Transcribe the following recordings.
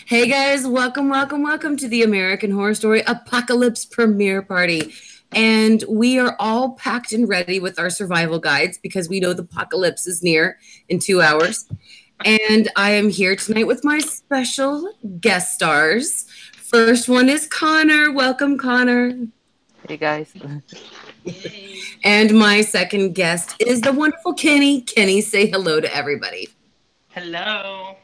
Hey guys, welcome to the American Horror Story Apocalypse premiere party. And we are all packed and ready with our survival guides because we know the apocalypse is near in 2 hours. And I am here tonight with my special guest stars. First one is Connor. Welcome, Connor. Hey guys. And my second guest is the wonderful Kenny. Kenny, say hello to everybody. Hello.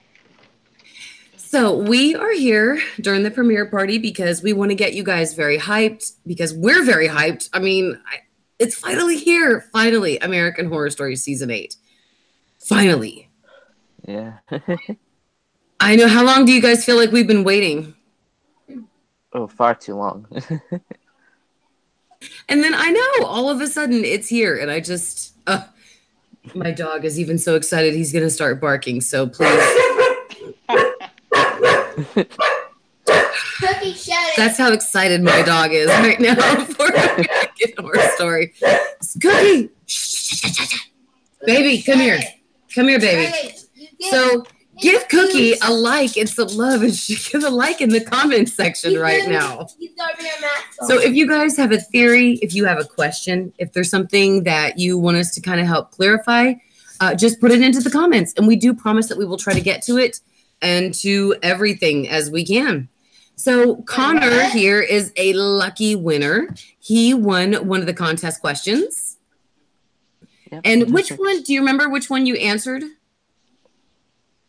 So we are here during the premiere party because we want to get you guys very hyped because we're very hyped. I mean, it's finally here. Finally, American Horror Story Season 8. Finally. Yeah. I know. How long do you guys feel like we've been waiting? Oh, far too long. And then I know all of a sudden it's here. And I just, my dog is even so excited he's going to start barking. So please. Cookie, shut it. That's how excited my dog is right now for American Horror Story. Cookie, baby, come here, baby. So give Cookie a like and some love, and give a like in the comments section right now. So if you guys have a theory, if you have a question, if there's something that you want us to kind of help clarify, just put it into the comments, and we do promise that we will try to get to it and to everything as we can. So Connor here is a lucky winner. He won one of the contest questions. Yep. And which one, do you remember which one you answered?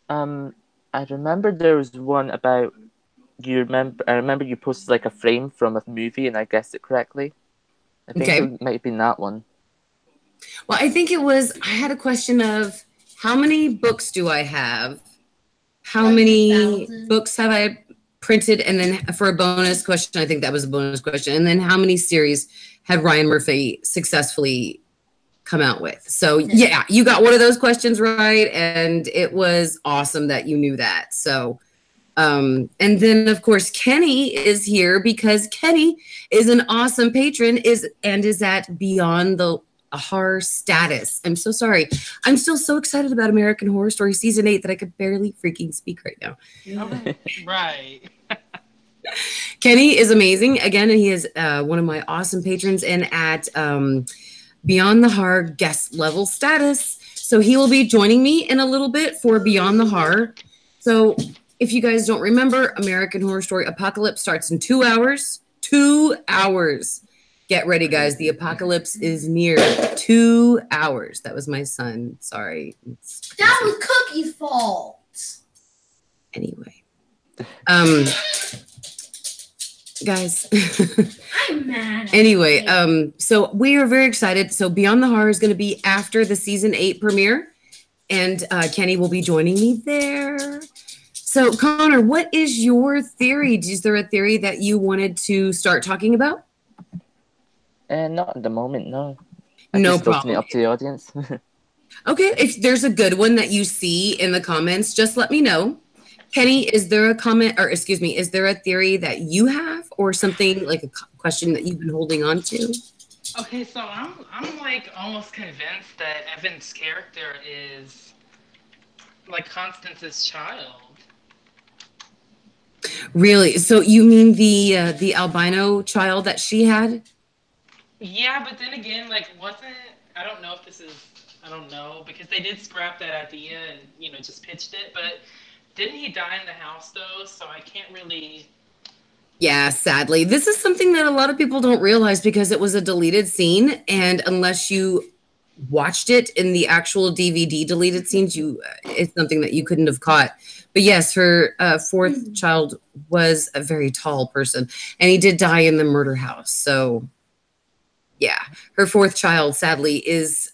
I remember there was one about I remember you posted like a frame from a movie and I guessed it correctly. I think it might have been that one. Well, I think I had a question of how many books do I have? How many books have I printed? And then for a bonus question, I think that was a bonus question. And then how many series had Ryan Murphy successfully come out with? So yeah, you got one of those questions right. And it was awesome that you knew that. So, and then of course, Kenny is here because Kenny is an awesome patron is at Beyond the Horror status. I'm so sorry. I'm still so excited about American Horror Story Season 8 that I could barely freaking speak right now. Right. Kenny is amazing. Again, and he is one of my awesome patrons and at Beyond the Horror guest level status. So he will be joining me in a little bit for Beyond the Horror. So if you guys don't remember, American Horror Story Apocalypse starts in 2 hours. 2 hours. Get ready, guys. The apocalypse is near. 2 hours. That was my son. Sorry. That was Cookie's fault. Anyway. Guys. I'm mad. Anyway, so we are very excited. So Beyond the Horror is going to be after the Season 8 premiere. And Kenny will be joining me there. So, Connor, what is your theory? Is there a theory that you wanted to start talking about? Not at the moment, no. No problem. problem. It up to the audience. Okay, if there's a good one that you see in the comments, just let me know. Kenny, is there a comment, or excuse me, is there a theory that you have or something like a question that you've been holding on to? Okay, so I'm like almost convinced that Evan's character is like Constance's child. Really? So you mean the albino child that she had? Yeah, but then again, like I don't know if this is, I don't know, because they did scrap that idea and, just pitched it, but didn't he die in the house though? So I can't really. Yeah, sadly. This is something that a lot of people don't realize because it was a deleted scene, and unless you watched it in the actual DVD deleted scenes, it's something that you couldn't have caught. But yes, her fourth child was a very tall person, and he did die in the murder house. So yeah, her fourth child sadly is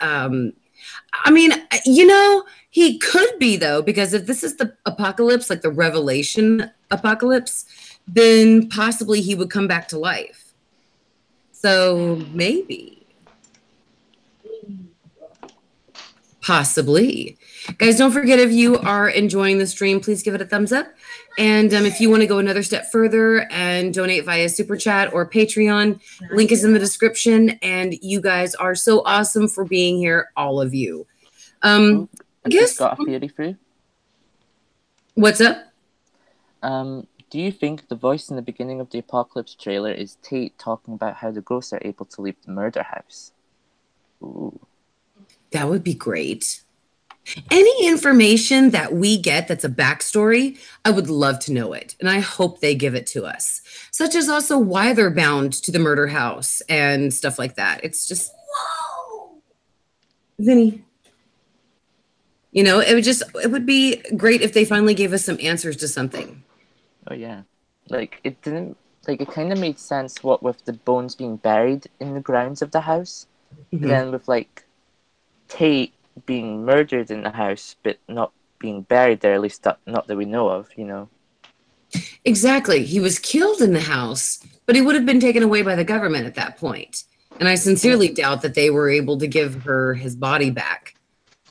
he could be though, because if this is the apocalypse, like the Revelation apocalypse, then possibly he would come back to life. So maybe. Possibly. Guys, don't forget, if you are enjoying the stream, please give it a thumbs up. And if you want to go another step further and donate via Super Chat or Patreon, link is in the description. And you guys are so awesome for being here, all of you. I just got a theory through. What's up? Do you think the voice in the beginning of the Apocalypse trailer is Tate talking about how the ghosts are able to leave the murder house? Ooh. That would be great. Any information that we get that's a backstory, I would love to know it. And I hope they give it to us. Such as also why they're bound to the murder house and stuff like that. It's just, whoa! Vinny. You know, it would be great if they finally gave us some answers to something. Oh, yeah. Like, it kind of made sense what with the bones being buried in the grounds of the house. Mm-hmm. Then with, like, Tate being murdered in the house, but not being buried there, at least not that we know of, you know. Exactly. He was killed in the house, but he would have been taken away by the government at that point. And I sincerely doubt that they were able to give her his body back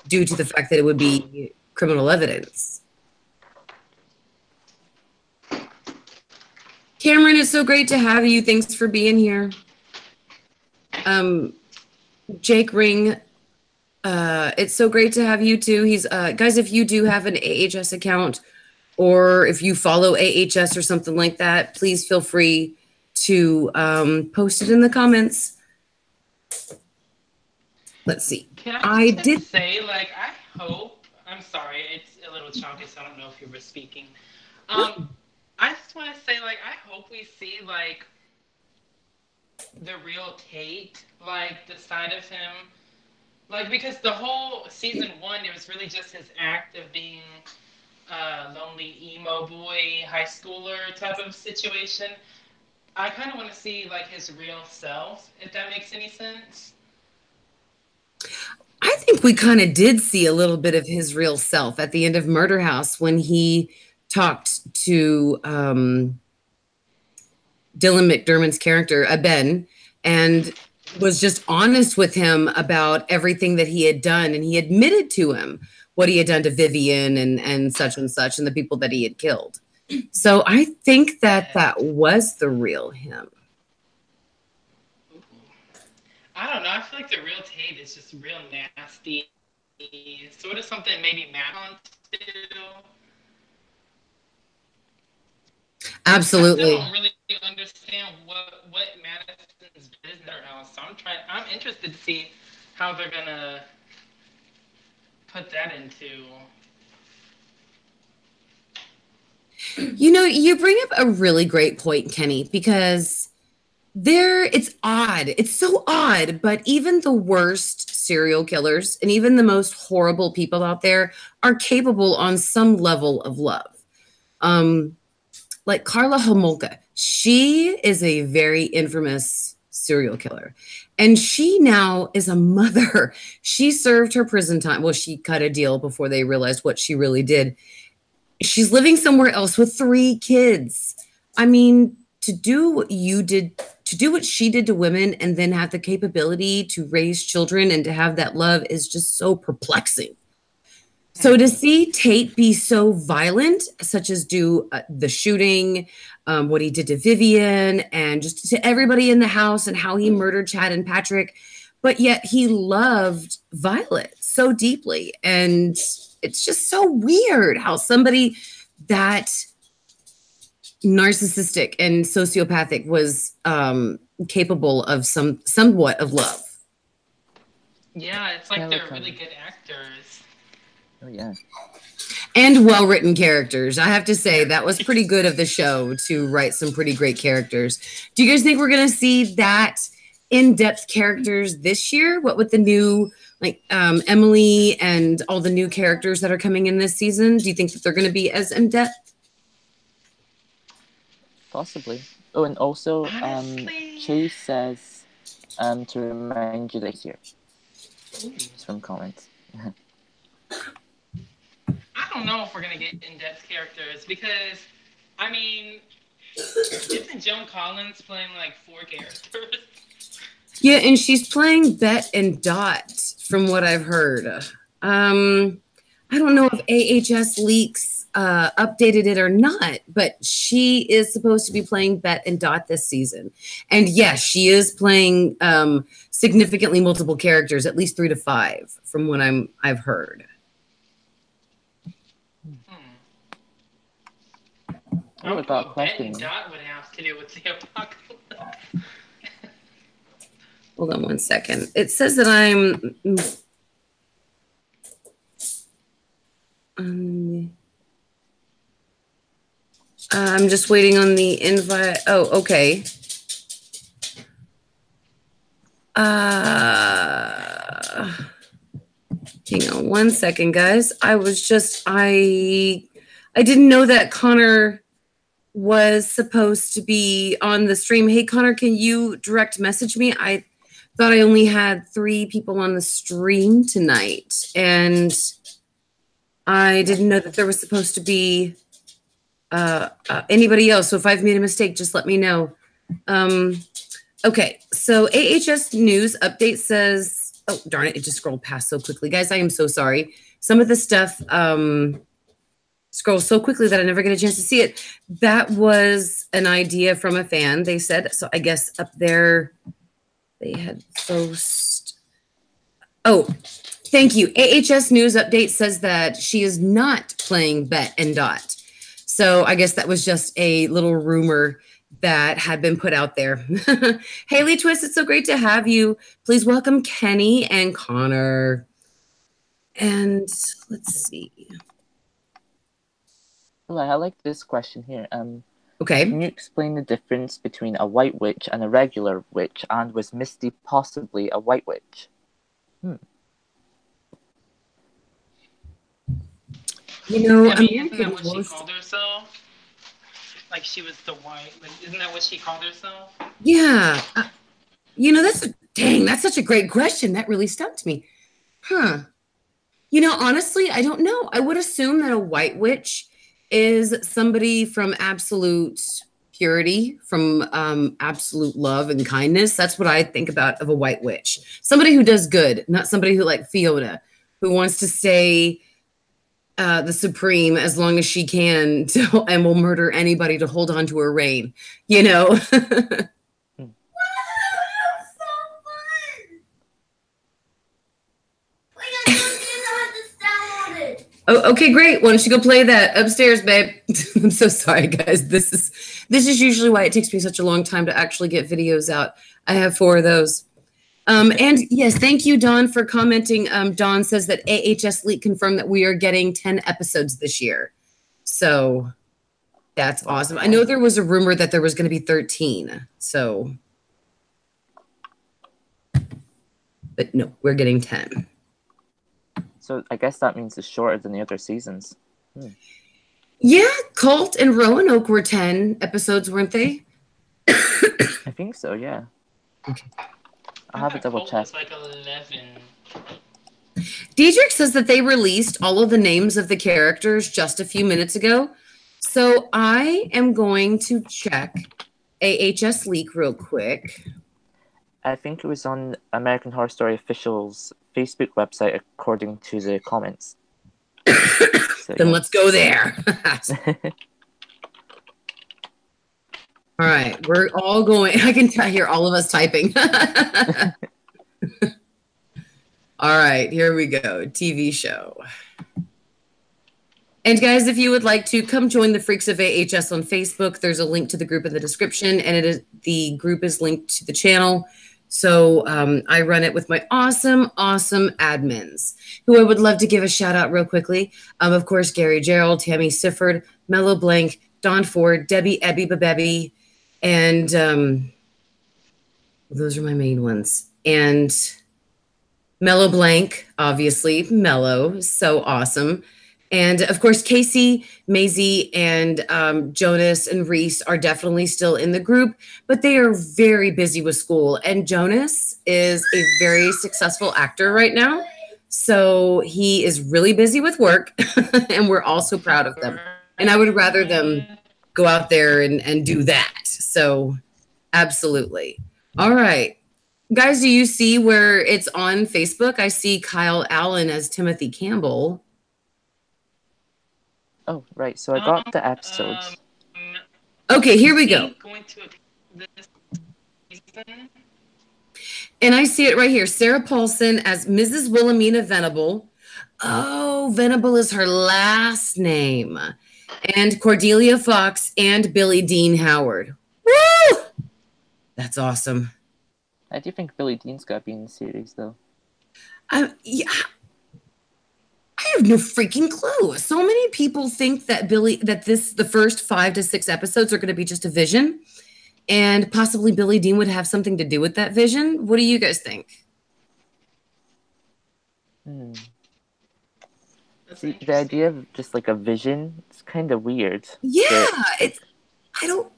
due to the fact that it would be criminal evidence. Cameron, it's so great to have you. Thanks for being here. Jake Ring, it's so great to have you too. He's guys, if you do have an AHS account or if you follow AHS or something like that, please feel free to post it in the comments. Let's see. Can I just say, like, I hope, I'm sorry, it's a little chunky, so I don't know if you were speaking. I just want to say, like, I hope we see, like, the real Tate, like, the side of him. Like, because the whole season 1, it was really just his act of being a lonely emo boy, high schooler type of situation. I kind of want to see, like, his real self, if that makes any sense. I think we kind of did see a little bit of his real self at the end of Murder House when he talked to Dylan McDermott's character, Ben, and was just honest with him about everything that he had done. And he admitted to him what he had done to Vivian and such and the people that he had killed. So I think that that was the real him. I don't know. I feel like the real Tate is just real nasty. Sort of something maybe Matt on too. Absolutely. I still don't really understand what Madison's business is. So I'm interested to see how they're gonna put that into. You know, you bring up a really great point, Kenny, because it's odd. It's so odd, but even the worst serial killers and even the most horrible people out there are capable on some level of love. Like Karla Homolka, she is a very infamous serial killer. And she now is a mother. She served her prison time. Well, she cut a deal before they realized what she really did. She's living somewhere else with 3 kids. I mean, to do what you did, to do what she did to women and then have the capability to raise children and to have that love is just so perplexing. So to see Tate be so violent, such as do the shooting, what he did to Vivian and just to everybody in the house and how he murdered Chad and Patrick, but yet he loved Violet so deeply. And it's just so weird how somebody that narcissistic and sociopathic was capable of somewhat of love. Yeah, it's like they're really good actors. Oh, yeah. And well-written characters. I have to say, that was pretty good of the show to write some pretty great characters. Do you guys think we're going to see that in-depth characters this year? What with the new, like, Emily and all the new characters that are coming in this season? Do you think that they're going to be as in-depth? Possibly. Oh, and also, Chase says to remind you this year. It's from comments. I don't know if we're going to get in-depth characters because, I mean, isn't Joan Collins playing like 4 characters? Yeah, and she's playing Bet and Dot from what I've heard. I don't know if AHS Leaks updated it or not, but she is supposed to be playing Bet and Dot this season. And yes, she is playing significantly multiple characters, at least 3 to 5 from what I've heard. Oh, I got a Bet and question. Dot would have to do with the apocalypse. Hold on one second. It says that I'm just waiting on the invite. Oh, okay. Hang on one second, guys. I didn't know that Connor was supposed to be on the stream. Hey, Connor, can you direct message me? I thought I only had 3 people on the stream tonight, and I didn't know that there was supposed to be anybody else. So if I've made a mistake, just let me know. Okay, so AHS News update says, oh, darn it, it just scrolled past so quickly. Guys, I am so sorry. Some of the stuff scrolls so quickly that I never get a chance to see it. That was an idea from a fan, they said. So I guess up there, they had post. Oh, thank you. AHS News update says that she is not playing Bet and Dot. So I guess that was just a little rumor that had been put out there. Haley Twist, it's so great to have you. Please welcome Kenny and Connor. And let's see. Well, I like this question here. Okay. Can you explain the difference between a white witch and a regular witch? And was Misty possibly a white witch? You know, I mean, isn't that what she called herself? Like she was the white. Like, isn't that what she called herself? Yeah. You know, that's such a great question. That really stumped me. Huh. You know, honestly, I don't know. I would assume that a white witch is somebody from absolute purity, from absolute love and kindness. That's what I think about of a white witch. Somebody who does good, not somebody who, like Fiona, who wants to stay the supreme as long as she can and will murder anybody to hold on to her reign, you know? Oh, okay, great. Why don't you go play that upstairs, babe? I'm so sorry, guys. This is usually why it takes me such a long time to actually get videos out. I have 4 of those. And yes, thank you, Dawn, for commenting. Dawn says that AHS Leak confirmed that we are getting 10 episodes this year. So that's awesome. I know there was a rumor that there was going to be 13. So, but no, we're getting 10. So I guess that means it's shorter than the other seasons. Yeah, Colt and Roanoke were 10 episodes, weren't they? I think so, yeah. Okay. I'll have a double check. It's like 11. Diedrich says that they released all of the names of the characters just a few minutes ago. So I am going to check AHS Leak real quick. I think it was on American Horror Story Official's Facebook website, according to the comments. So, then let's go there. All right, we're all going. I can hear all of us typing. All right, here we go. TV show. And guys, if you would like to come join the Freaks of AHS on Facebook, there's a link to the group in the description, and the group is linked to the channel. So I run it with my awesome, awesome admins, who I would love to give a shout out real quickly. Of course, Gary Gerald, Tammy Sifford, Mellow Blank, Dawn Ford, Debbie Ebby Babebby, and those are my main ones. And Mellow Blank, obviously, Mellow, so awesome. And of course, Casey, Maisie, and Jonas and Reese are definitely still in the group, but they are very busy with school. And Jonas is a very successful actor right now. So he is really busy with work, and we're all so proud of them. And I would rather them go out there and do that. So absolutely. All right. Guys, do you see where it's on Facebook? I see Kyle Allen as Timothy Campbell. Oh, right. So I got the episodes. Okay, here we go. And I see it right here. Sarah Paulson as Mrs. Wilhelmina Venable. Oh, Venable is her last name. And Cordelia Fox and Billy Dean Howard. Woo! That's awesome. I do think Billy Dean's got to be in the series, though. Yeah. I have no freaking clue. So many people think that the first 5 to 6 episodes are going to be just a vision, and possibly Billy Dean would have something to do with that vision. What do you guys think? See, the idea of just like a vision, it's kind of weird. Yeah, I don't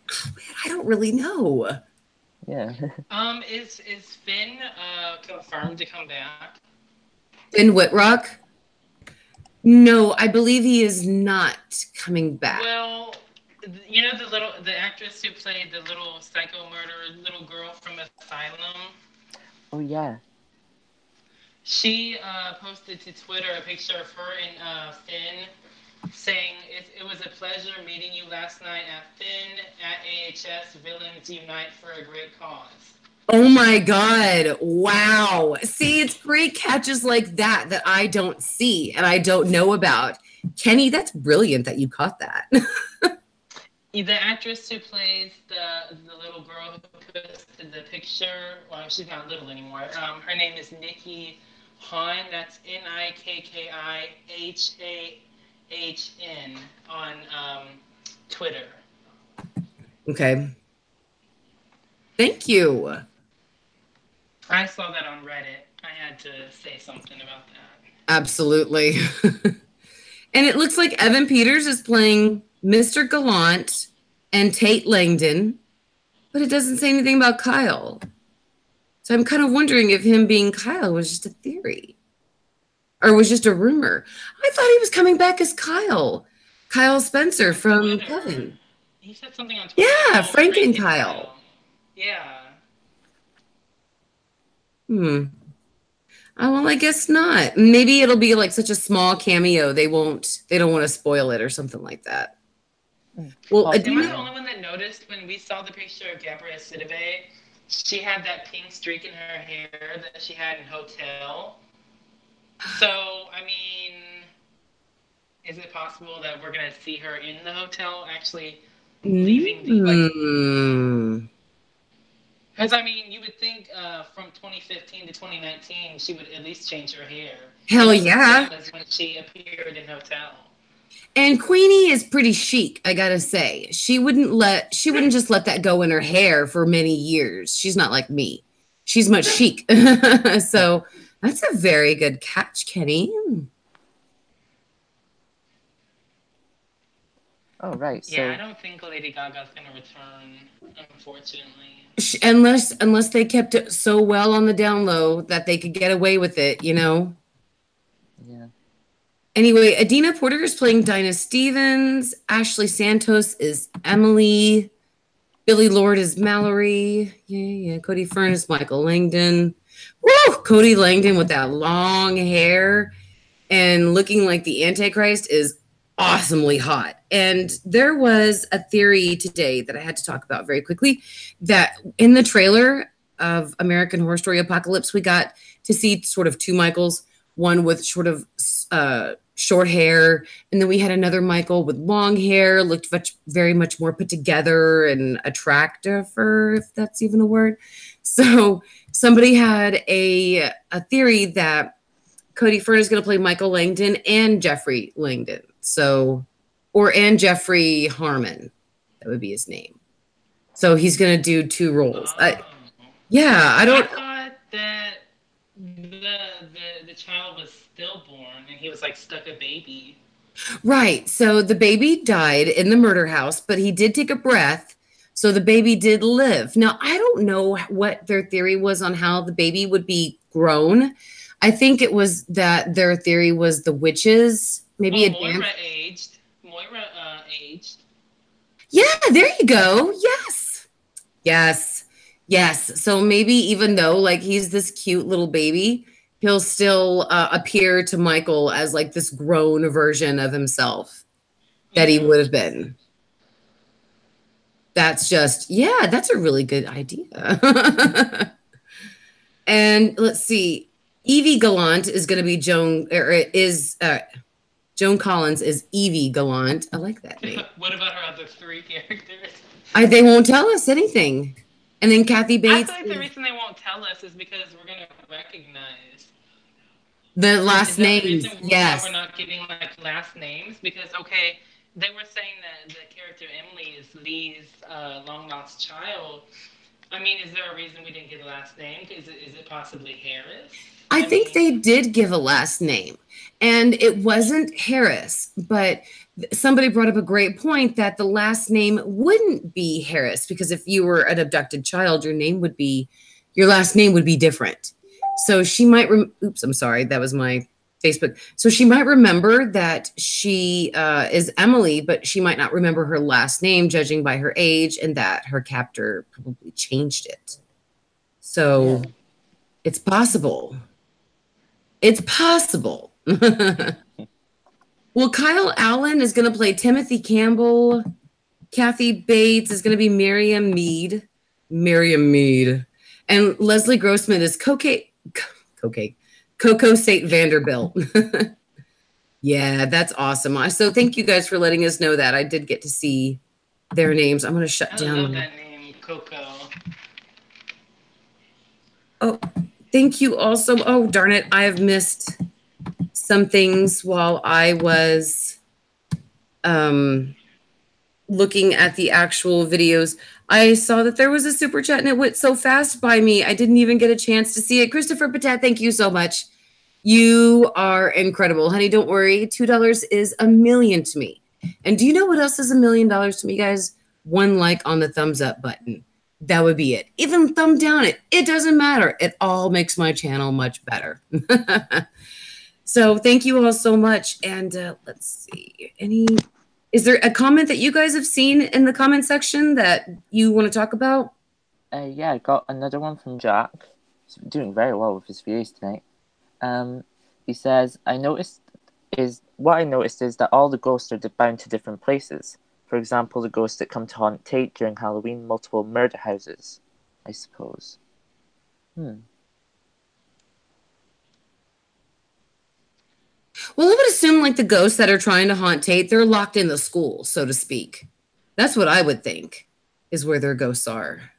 really know. Yeah. Is Finn confirmed to come back? Finn Whitrock? No, I believe he is not coming back. Well, you know the actress who played the little psycho murder little girl from Asylum? Oh yeah. She posted to Twitter a picture of her and Finn saying, it was a pleasure meeting you last night at Finn at AHS. Villains unite for a great cause. Oh my God. Wow. See, it's great catches like that that I don't see and I don't know about. Kenny, that's brilliant that you caught that. The actress who plays the little girl who posted the picture, well, she's not little anymore. Her name is Nikki Han. That's NIKKIHAHN on Twitter. Okay. Thank you. I saw that on Reddit. I had to say something about that. Absolutely. And it looks like Evan Peters is playing Mr. Gallant and Tate Langdon, but it doesn't say anything about Kyle. So I'm kind of wondering if him being Kyle was just a theory or was just a rumor. I thought he was coming back as Kyle. Kyle Spencer from Kevin. He said something on Twitter. Yeah, Frank and Kyle. Yeah. Oh, well, I guess not. Maybe it'll be like such a small cameo. They don't want to spoil it or something like that. Well, Am I the only one that noticed when we saw the picture of Gabrielle Sidibe, she had that pink streak in her hair that she had in Hotel. So, I mean, is it possible that we're going to see her in the hotel actually leaving the, because, I mean, you would think from 2015 to 2019, she would at least change her hair. Hell yeah. As when she appeared in Hotel. And Queenie is pretty chic, I gotta say. She wouldn't just let that go in her hair for many years. She's not like me. She's much chic. So that's a very good catch, Kenny. Oh, right. So, yeah, I don't think Lady Gaga's going to return, unfortunately. Unless they kept it so well on the down low that they could get away with it, you know? Yeah. Anyway, Adina Porter is playing Dinah Stevens. Ashley Santos is Emily. Billy Lord is Mallory. Yeah. Cody Fern is Michael Langdon. Woo! Cody Langdon with that long hair and looking like the Antichrist is awesomely hot. And there was a theory today that I had to talk about very quickly that in the trailer of American Horror Story Apocalypse, we got to see sort of two Michaels, one with sort of short hair, and then we had another Michael with long hair, looked very much more put together and attractive, if that's even a word. So somebody had a theory that Cody Fern is going to play Michael Langdon and Jeffrey Langdon. And Jeffrey Harmon. That would be his name. So he's going to do two roles. I thought that the child was stillborn and he was like stuck a baby. Right. So the baby died in the murder house, but he did take a breath. So the baby did live. Now, I don't know what their theory was on how the baby would be grown. I think it was that their theory was the witches. Maybe Moira aged. Moira aged. Yeah, there you go. Yes. So maybe even though like he's this cute little baby, he'll still appear to Michael as like this grown version of himself that he would have been. That's a really good idea. And let's see. Evie Gallant is going to be Joan Joan Collins is Evie Gallant. I like that name. What about her other 3 characters? They won't tell us anything. And then Kathy Bates. I feel like the reason they won't tell us is because we're gonna recognize the last names. Yes. We're not getting like last names because they were saying that the character Emily is Lee's long lost child. I mean, is there a reason we didn't get a last name? Is it possibly Harris? I think they did give a last name, and it wasn't Harris, but somebody brought up a great point that the last name wouldn't be Harris, because if you were an abducted child, your last name would be different. So she might, oops, I'm sorry, that was my Facebook. So she might remember that she is Emily, but she might not remember her last name, judging by her age, and that her captor probably changed it. So it's possible. It's possible. Well, Kyle Allen is going to play Timothy Campbell. Kathy Bates is going to be Miriam Mead. And Leslie Grossman is Coco St. Vanderbilt. Yeah, that's awesome. So thank you guys for letting us know that. I did get to see their names. I'm going to shut down. I love that name, Coco. Oh, thank you also. Oh, darn it. I have missed some things while I was looking at the actual videos. I saw that there was a super chat and it went so fast by me. I didn't even get a chance to see it. Christopher Patet, thank you so much. You are incredible. Honey, don't worry. $2 is $1 million to me. And do you know what else is $1 million to me, guys? One like on the thumbs up button. That would be it. Even thumb down it doesn't matter. It all makes my channel much better. So thank you all so much. And let's see. Is there a comment that you guys have seen in the comment section that you want to talk about? Yeah, I got another one from Jack. He's doing very well with his views tonight. He says, what I noticed is that all the ghosts are bound to different places. For example, the ghosts that come to haunt Tate during Halloween, multiple murder houses, I suppose. Well, I would assume like the ghosts that are trying to haunt Tate, they're locked in the school, so to speak. That's what I would think is where their ghosts are.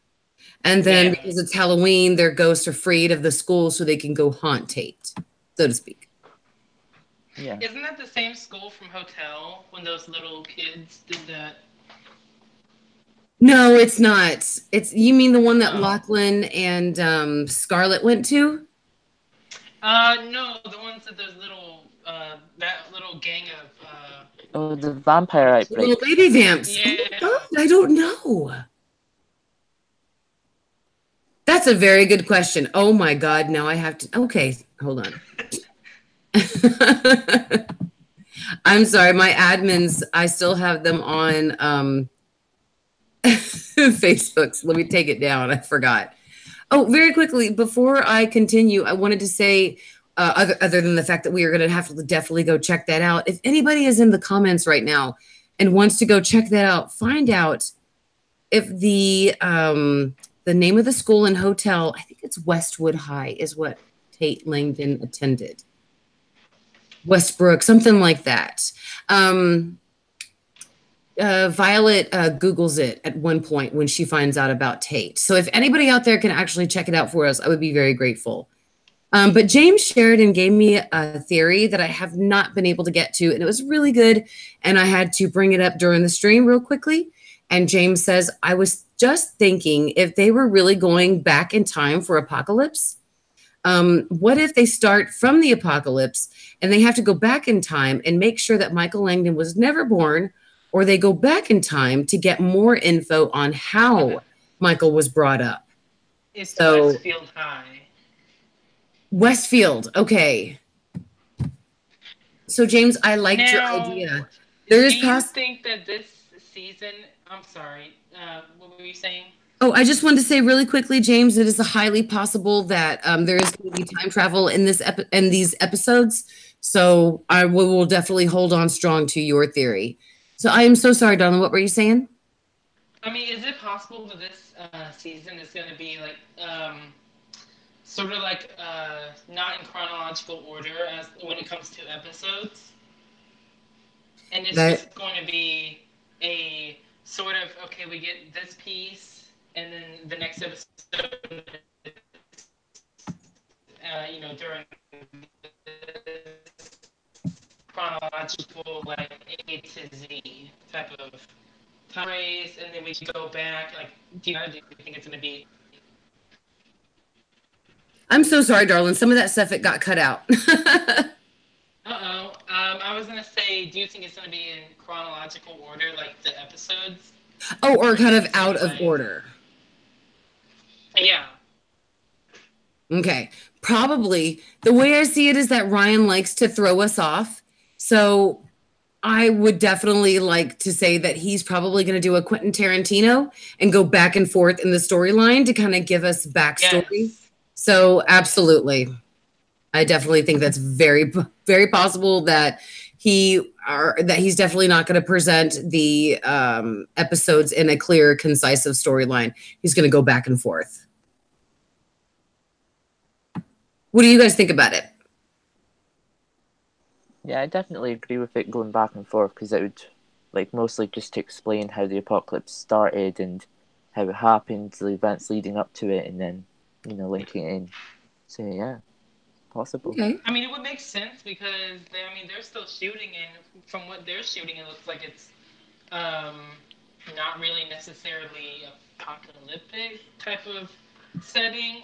And then because it's Halloween, their ghosts are freed of the school so they can go haunt Tate, so to speak. Yeah. Isn't that the same school from Hotel when those little kids did that? No, it's not. You mean the one that Lachlan and Scarlett went to? No, the ones that those little that little gang of the vampire outbreak. Little baby vamps. Yeah. Oh, I don't know. That's a very good question. Oh my God, now I have to. Okay, hold on. I'm sorry, my admins, I still have them on Facebook. So let me take it down. I forgot. Oh, very quickly, before I continue, I wanted to say, other than the fact that we are going to have to definitely go check that out. If anybody is in the comments right now and wants to go check that out, find out if the name of the school and hotel, I think it's Westwood High, is what Tate Langdon attended. Westbrook, something like that. Violet Googles it at one point when she finds out about Tate. So if anybody out there can actually check it out for us, I would be very grateful. But James Sheridan gave me a theory that I have not been able to get to, and it was really good. And I had to bring it up during the stream real quickly. And James says, I was just thinking if they were really going back in time for Apocalypse, what if they start from the Apocalypse and they have to go back in time and make sure that Michael Langdon was never born, or they go back in time to get more info on how Michael was brought up. It's Westfield High. Westfield, okay. So James, I liked your idea. Do you think that this season? I'm sorry. What were you saying? Oh, I just wanted to say really quickly, James, it is highly possible that there is going to be time travel in these episodes. So I will definitely hold on strong to your theory. So I am so sorry, Donald. What were you saying? I mean, is it possible that this season is going to be like sort of like not in chronological order as when it comes to episodes? and it's That just going to be a sort of, okay, we get this piece, and then the next episode, during chronological, like A to Z type of time race, and then we go back. Like, do you think it's going to be? I'm so sorry, darling. Some of that stuff it got cut out. I was gonna say, do you think it's gonna be in chronological order, like the episodes? Oh, or kind of It's out gonna of be like, order. yeah. Okay. Probably the way I see it is that Ryan likes to throw us off. So I would definitely like to say that he's probably going to do a Quentin Tarantino and go back and forth in the storyline to kind of give us backstory. Yes. So absolutely. I definitely think that's very, very possible that he's definitely not going to present the episodes in a clear, concise storyline. He's going to go back and forth. What do you guys think about it? Yeah, I definitely agree with it going back and forth, because it would, like, mostly just to explain how the apocalypse started and how it happened, the events leading up to it, and then, linking it in. So yeah, possible. Okay. I mean, it would make sense because they're still shooting, and from what they're shooting, it looks like it's not really necessarily apocalyptic type of setting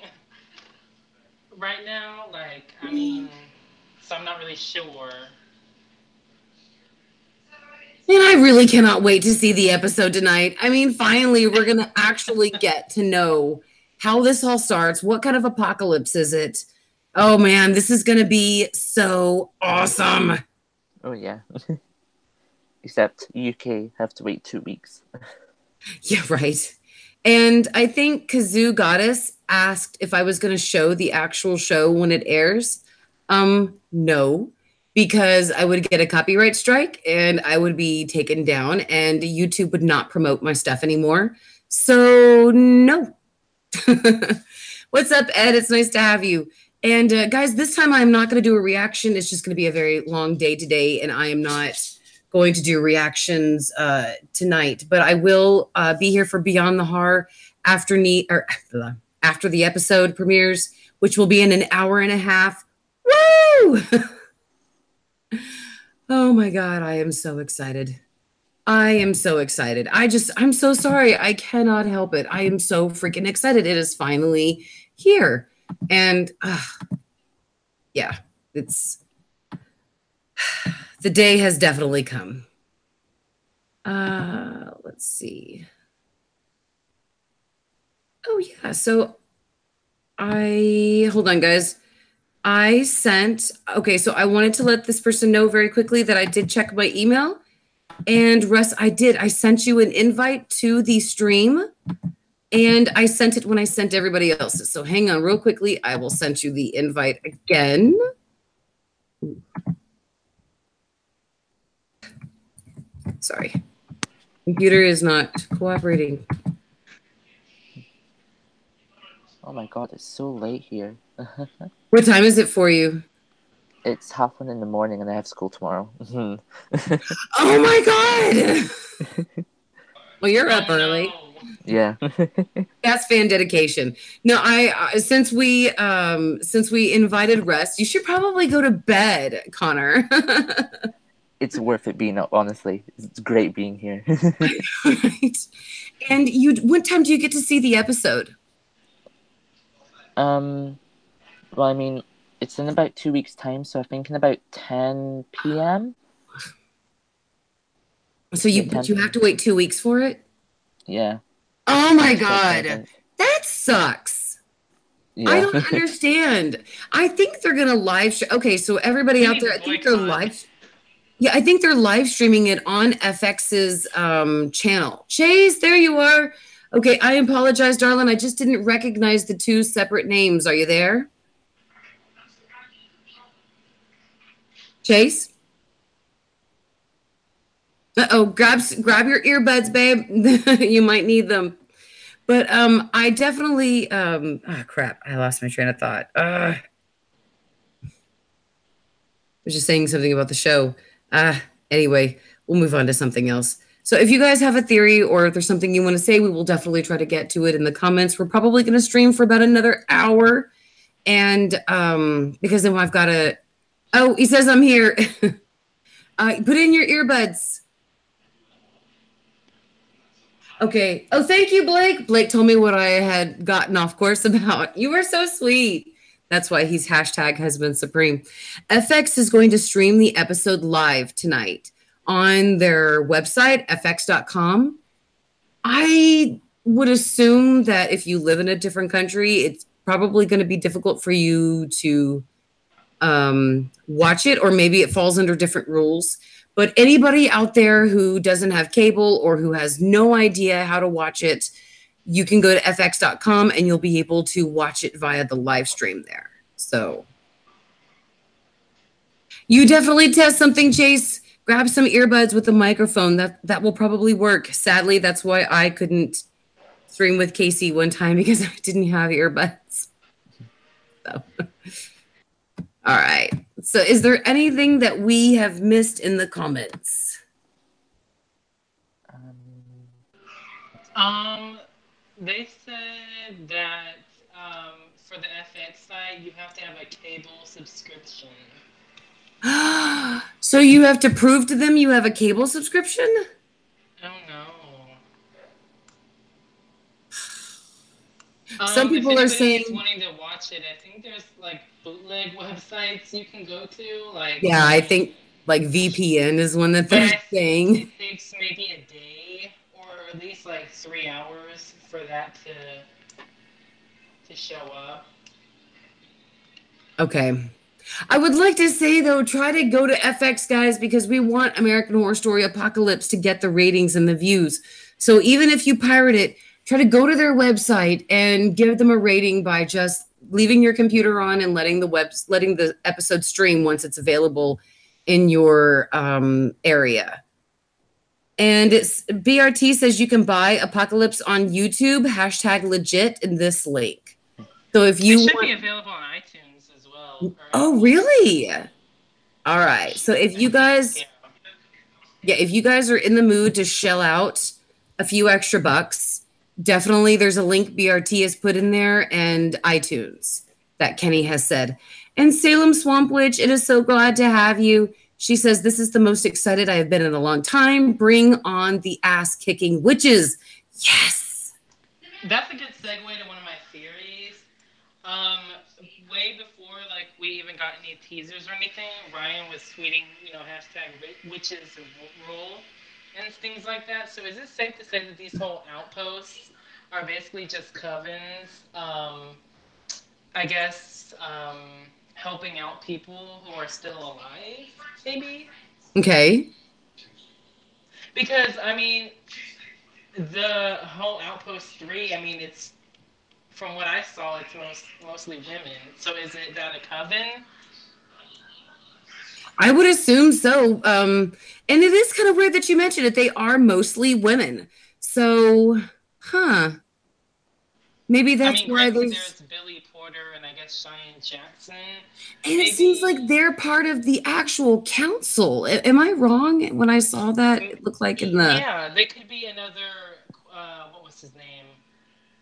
right now. Like, so I'm not really sure. And I really cannot wait to see the episode tonight. I mean, finally, we're going to actually get to know how this all starts. What kind of apocalypse is it? Oh, man, this is going to be so awesome. Oh, yeah. Except UK have to wait 2 weeks. Yeah, right. And I think Kazoo Goddess asked if I was going to show the actual show when it airs. No, because I would get a copyright strike and I would be taken down and YouTube would not promote my stuff anymore. So no. What's up, Ed? It's nice to have you. And guys, this time I'm not going to do a reaction. It's just going to be a very long day today, and I am not going to do reactions tonight. But I will be here for Beyond the Horror after the episode premieres, which will be in an hour and a half. Woo! Oh my God, I am so excited. I am so excited. I'm so sorry. I cannot help it. I am so freaking excited. It is finally here. And yeah, the day has definitely come. Let's see. Oh yeah, so hold on, guys. So I wanted to let this person know very quickly that I did check my email. And Russ, I did. I sent you an invite to the stream. And I sent it when I sent everybody else's. So hang on real quickly. I will send you the invite again. Sorry. Computer is not cooperating. Oh my God, it's so late here. What time is it for you? It's 1:30 in the morning and I have school tomorrow. Oh my God! Well, you're up early. No. Yeah. That's fan dedication. No, since we invited Russ, you should probably go to bed, Connor. It's worth it being up, honestly. It's great being here. Right. And what time do you get to see the episode? Well, I mean, it's in about 2 weeks' time, so I think in about 10 p.m. So you have to wait 2 weeks for it? Yeah. Oh my God. That sucks. Yeah. I don't understand. I think they're going to live stream. Okay, so everybody out there, I think they're live. Yeah, I think they're live streaming it on FX's channel. Chase, there you are. Okay, I apologize, darling. I just didn't recognize the two separate names. Are you there? Chase? Uh-oh, grab your earbuds, babe. You might need them. But I definitely oh crap, I lost my train of thought. I was just saying something about the show. Anyway, we'll move on to something else. So if you guys have a theory or if there's something you want to say, we will definitely try to get to it in the comments. We're probably going to stream for about another hour. And because then I've got to, oh, he says I'm here. Put in your earbuds. Okay. Oh, thank you, Blake. Blake told me what I had gotten off course about. You were so sweet. That's why he's #husband supreme. FX is going to stream the episode live tonight on their website, fx.com. I would assume that if you live in a different country, it's probably going to be difficult for you to watch it, or maybe it falls under different rules. But anybody out there who doesn't have cable or who has no idea how to watch it, you can go to fx.com and you'll be able to watch it via the live stream there. So you definitely test something, Chase. Grab some earbuds with the microphone. That will probably work. Sadly, that's why I couldn't stream with Casey one time, because I didn't have earbuds. So, all right. So is there anything that we have missed in the comments? They said that for the FX site, you have to have a cable subscription. So you have to prove to them you have a cable subscription? Oh no. Some people are saying wanting to watch it. I think there's like bootleg websites you can go to. Like, yeah, I think like VPN is one that they're saying. It takes maybe a day or at least like 3 hours for that to show up. Okay. I would like to say, though, try to go to FX, guys, because we want American Horror Story Apocalypse to get the ratings and the views. So even if you pirate it, try to go to their website and give them a rating by just leaving your computer on and letting the episode stream once it's available in your area. And it's BRT says you can buy Apocalypse on YouTube, #legit in this link. So if you it should be available on iTunes as well. Oh, really? All right. So if you guys, if you guys are in the mood to shell out a few extra bucks, definitely there's a link BRT has put in there, and iTunes that Kenny has said. And Salem Swamp Witch, it is so glad to have you. She says, this is the most excited I have been in a long time. Bring on the ass-kicking witches. Yes. That's a good segue to one of my theories. Way before like we even got any teasers or anything, Ryan was tweeting, #witches rule and things like that. So is it safe to say that these whole outposts are basically just covens, I guess, helping out people who are still alive, maybe? Okay. Because, I mean, the whole Outpost 3, I mean, it's, from what I saw, it's mostly women. So is it that a coven? I would assume so. And it is kind of weird that you mentioned it. They are mostly women. So, maybe that's why there's Billy Porter and I guess Cheyenne Jackson. And maybe. It seems like they're part of the actual council. Am I wrong when I saw that? It looked like in the... Yeah, they could be another, what was his name?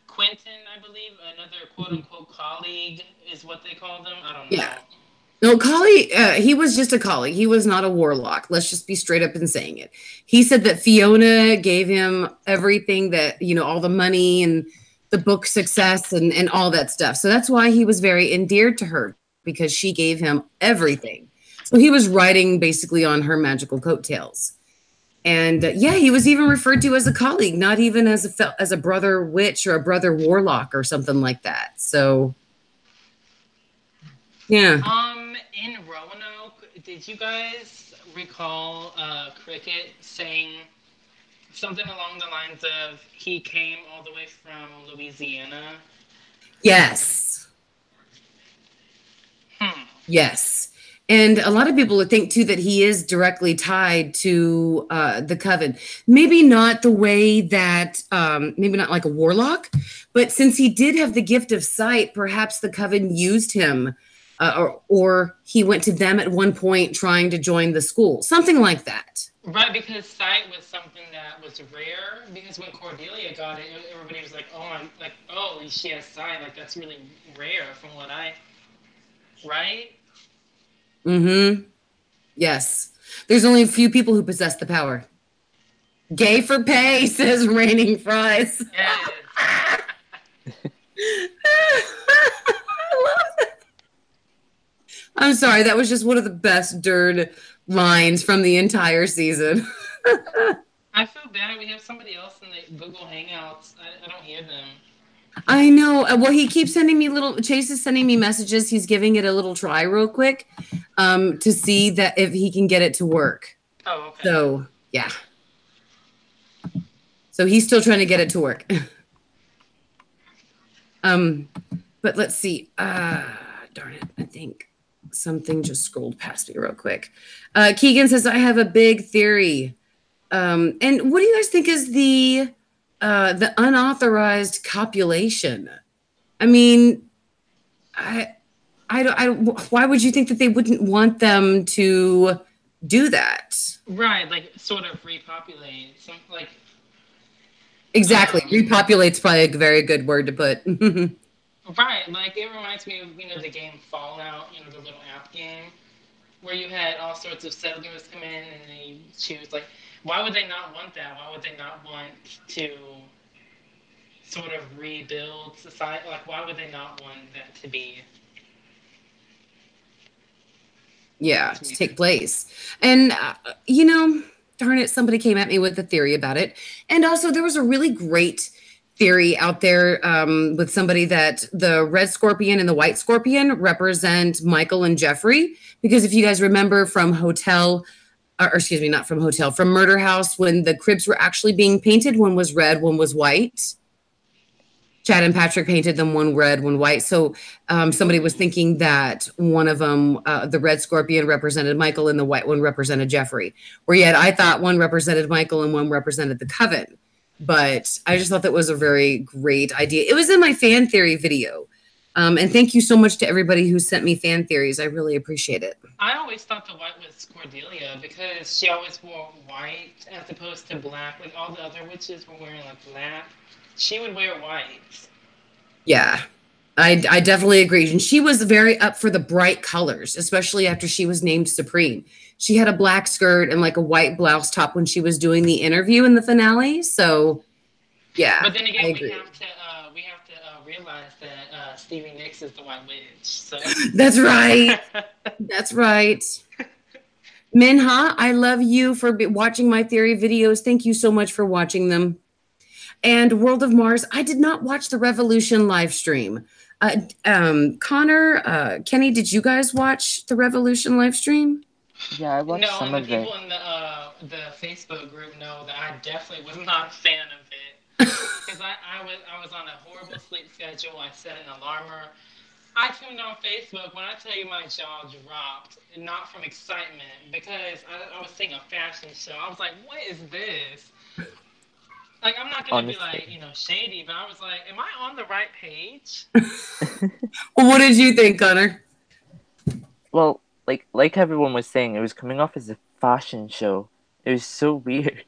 Quentin, I believe. Another quote-unquote colleague is what they call them. I don't know. Yeah. No, colleague, he was just a colleague. He was not a warlock. Let's just be straight up in saying it. He said that Fiona gave him everything that, all the money and the book success and all that stuff. So that's why he was very endeared to her, because she gave him everything. So he was riding basically on her magical coattails. And he was even referred to as a colleague, not even as a brother witch or a brother warlock or something like that. So, yeah. In Roanoke, did you guys recall Cricket saying something along the lines of he came all the way from Louisiana? Yes. Yes. And a lot of people would think, too, that he is directly tied to the coven. Maybe not the way that, maybe not like a warlock, but since he did have the gift of sight, perhaps the coven used him or he went to them at one point trying to join the school, something like that. Right, because sight was something that was rare. Because when Cordelia got it, everybody was like, "Oh, oh, she has sight. Like that's really rare." From what I, right? Mm-hmm. Yes. There's only a few people who possess the power. Gay for pay, says Raining Fries. Yes. I love it. I'm sorry, that was just one of the best Derd lines from the entire season. I feel bad. We have somebody else in the Google Hangouts. I don't hear them. I know. Well, he keeps sending me Chase is sending me messages. He's giving it a little try real quick to see that if he can get it to work. Oh, okay. So, yeah. So he's still trying to get it to work. But let's see. Darn it. I think something just scrolled past me real quick. Keegan says, I have a big theory. And what do you guys think is the unauthorized copulation? I mean, I why would you think that they wouldn't want them to do that? Right, like sort of repopulate. Exactly. Repopulate's probably a very good word to put. Right, like it reminds me of, the game Fallout, the little app game, where you had all sorts of settlers come in and they choose, like, why would they not want that? Why would they not want to sort of rebuild society? Like, why would they not want that to be? Yeah, to take place. And, darn it, somebody came at me with a theory about it. And also, there was a really great theory out there with somebody that the red scorpion and the white scorpion represent Michael and Jeffrey. Because if you guys remember from from Murder House, when the cribs were actually being painted, one was red, one was white. Chad and Patrick painted them one red, one white. So somebody was thinking that one of them, the red scorpion represented Michael and the white one represented Jeffrey. Where yet I thought one represented Michael and one represented the Coven. But I just thought that was a very great idea. It was in my fan theory video. And thank you so much to everybody who sent me fan theories. I really appreciate it. I always thought the white was Cordelia because she always wore white as opposed to black. Like all the other witches were wearing like black. She would wear white. Yeah, I definitely agree. And she was very up for the bright colors, especially after she was named Supreme. She had a black skirt and like a white blouse top when she was doing the interview in the finale. So, yeah. But then again, we have to realize that Stevie Nicks is the White Witch. So. That's right. That's right. Minha, I love you for watching my theory videos. Thank you so much for watching them. And World of Mars, I did not watch the Revolution live stream. Connor, Kenny, did you guys watch the Revolution live stream? Yeah, I watched some of it. No, the people in the Facebook group know that I definitely was not a fan of it. Because I was on a horrible sleep schedule. I set an alarmer. I tuned on Facebook. When I tell you my jaw dropped, and not from excitement, because I was seeing a fashion show. I was like, what is this? Like, I'm not going to be like, shady, but I was like, am I on the right page? Well, what did you think, Connor? Well, like everyone was saying, it was coming off as a fashion show. It was so weird.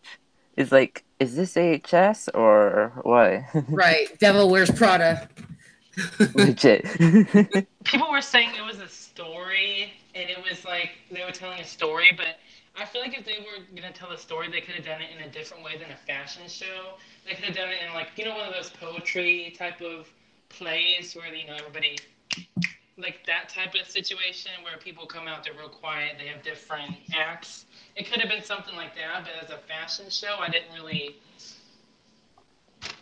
It's like, is this AHS or what? Right. Devil Wears Prada. Legit. People were saying it was a story, and it was like they were telling a story, but I feel like if they were going to tell a story, they could have done it in a different way than a fashion show. They could have done it in, like, one of those poetry type of plays where, everybody, like that type of situation where people come out, they're real quiet, they have different acts. It could have been something like that, but as a fashion show, I didn't really...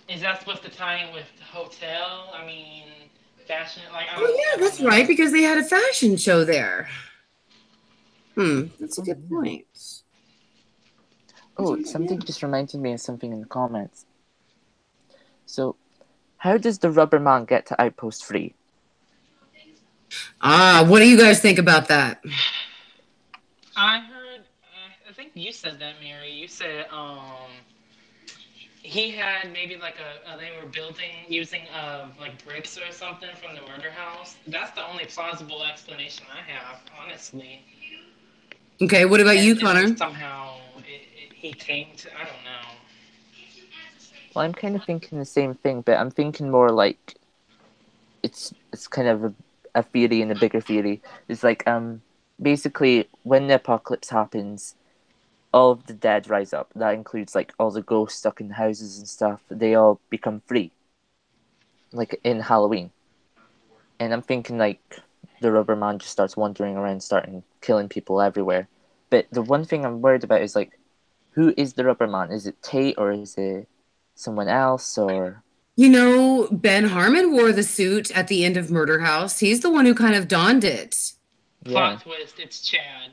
Is that supposed to tie in with the hotel? I mean, fashion, like... That's right, because they had a fashion show there. That's a good point. Oh, something just reminded me of something in the comments. So, how does the rubber man get to Outpost 3? What do you guys think about that? I heard, I think you said that, Mary. You said, he had maybe like they were building using like bricks or something from the murder house. That's the only plausible explanation I have, honestly. Okay, what about you, And Connor? then somehow he tanked. I don't know. Well, I'm kind of thinking the same thing, but I'm thinking more like it's kind of a theory and a bigger theory. It's like basically when the apocalypse happens, all of the dead rise up. That includes like all the ghosts stuck in houses and stuff. They all become free, like in Halloween. And I'm thinking like the Rubber Man just starts wandering around, starting killing people everywhere. But the one thing I'm worried about is like, who is the Rubber Man? Is it Tate or is it someone else or? You know, Ben Harmon wore the suit at the end of Murder House. He's the one who kind of donned it. Plot twist, it's Chad.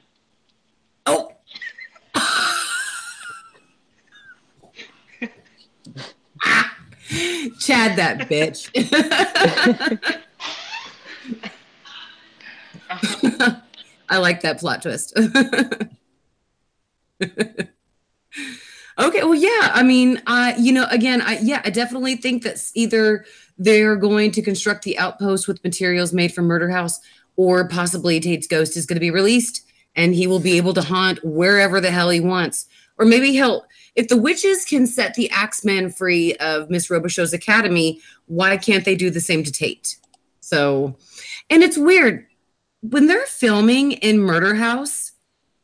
Oh. Chad, that bitch. I like that plot twist. Okay, well, yeah. I mean, again, I definitely think that either they're going to construct the outpost with materials made from Murder House, or possibly Tate's ghost is going to be released, and he will be able to haunt wherever the hell he wants. Or maybe if the witches can set the Axemen free of Miss Robichaux's academy, why can't they do the same to Tate? So, and it's weird. When they're filming in Murder House,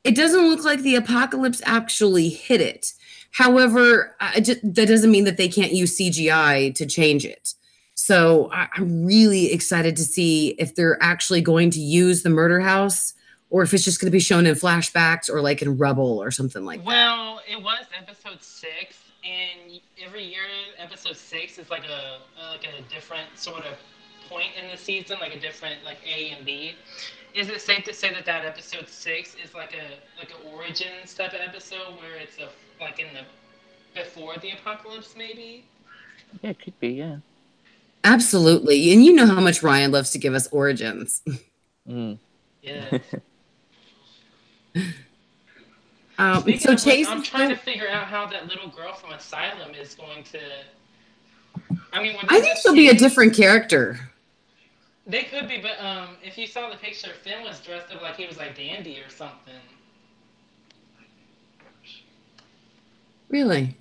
it doesn't look like the apocalypse actually hit it. However, that doesn't mean that they can't use CGI to change it. So I'm really excited to see if they're actually going to use the Murder House, or if it's just going to be shown in flashbacks or like in Rubble or something like that. Well, it was episode 6, and every year episode 6 is like a different sort of point in the season, like a different like A and B. Is it safe to say that episode 6 is like an origins type of episode where it's like in the before the apocalypse, maybe? Yeah, it could be, yeah. Absolutely. And you know how much Ryan loves to give us origins. Yeah. So Chase, I'm trying to figure out how that little girl from Asylum is going to. I mean, I think she'll be a different character. They could be, but if you saw the picture, Finn was dressed up like he was like Dandy or something. Really?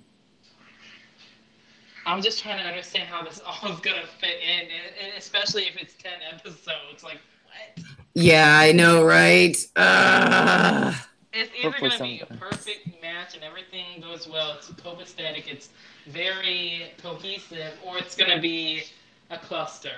I'm just trying to understand how this all is gonna fit in, and especially if it's 10 episodes. Like, what? Yeah, I know, right? It's either Hopefully gonna be a perfect match and everything goes well. It's copacetic. It's very cohesive, or it's gonna be a cluster.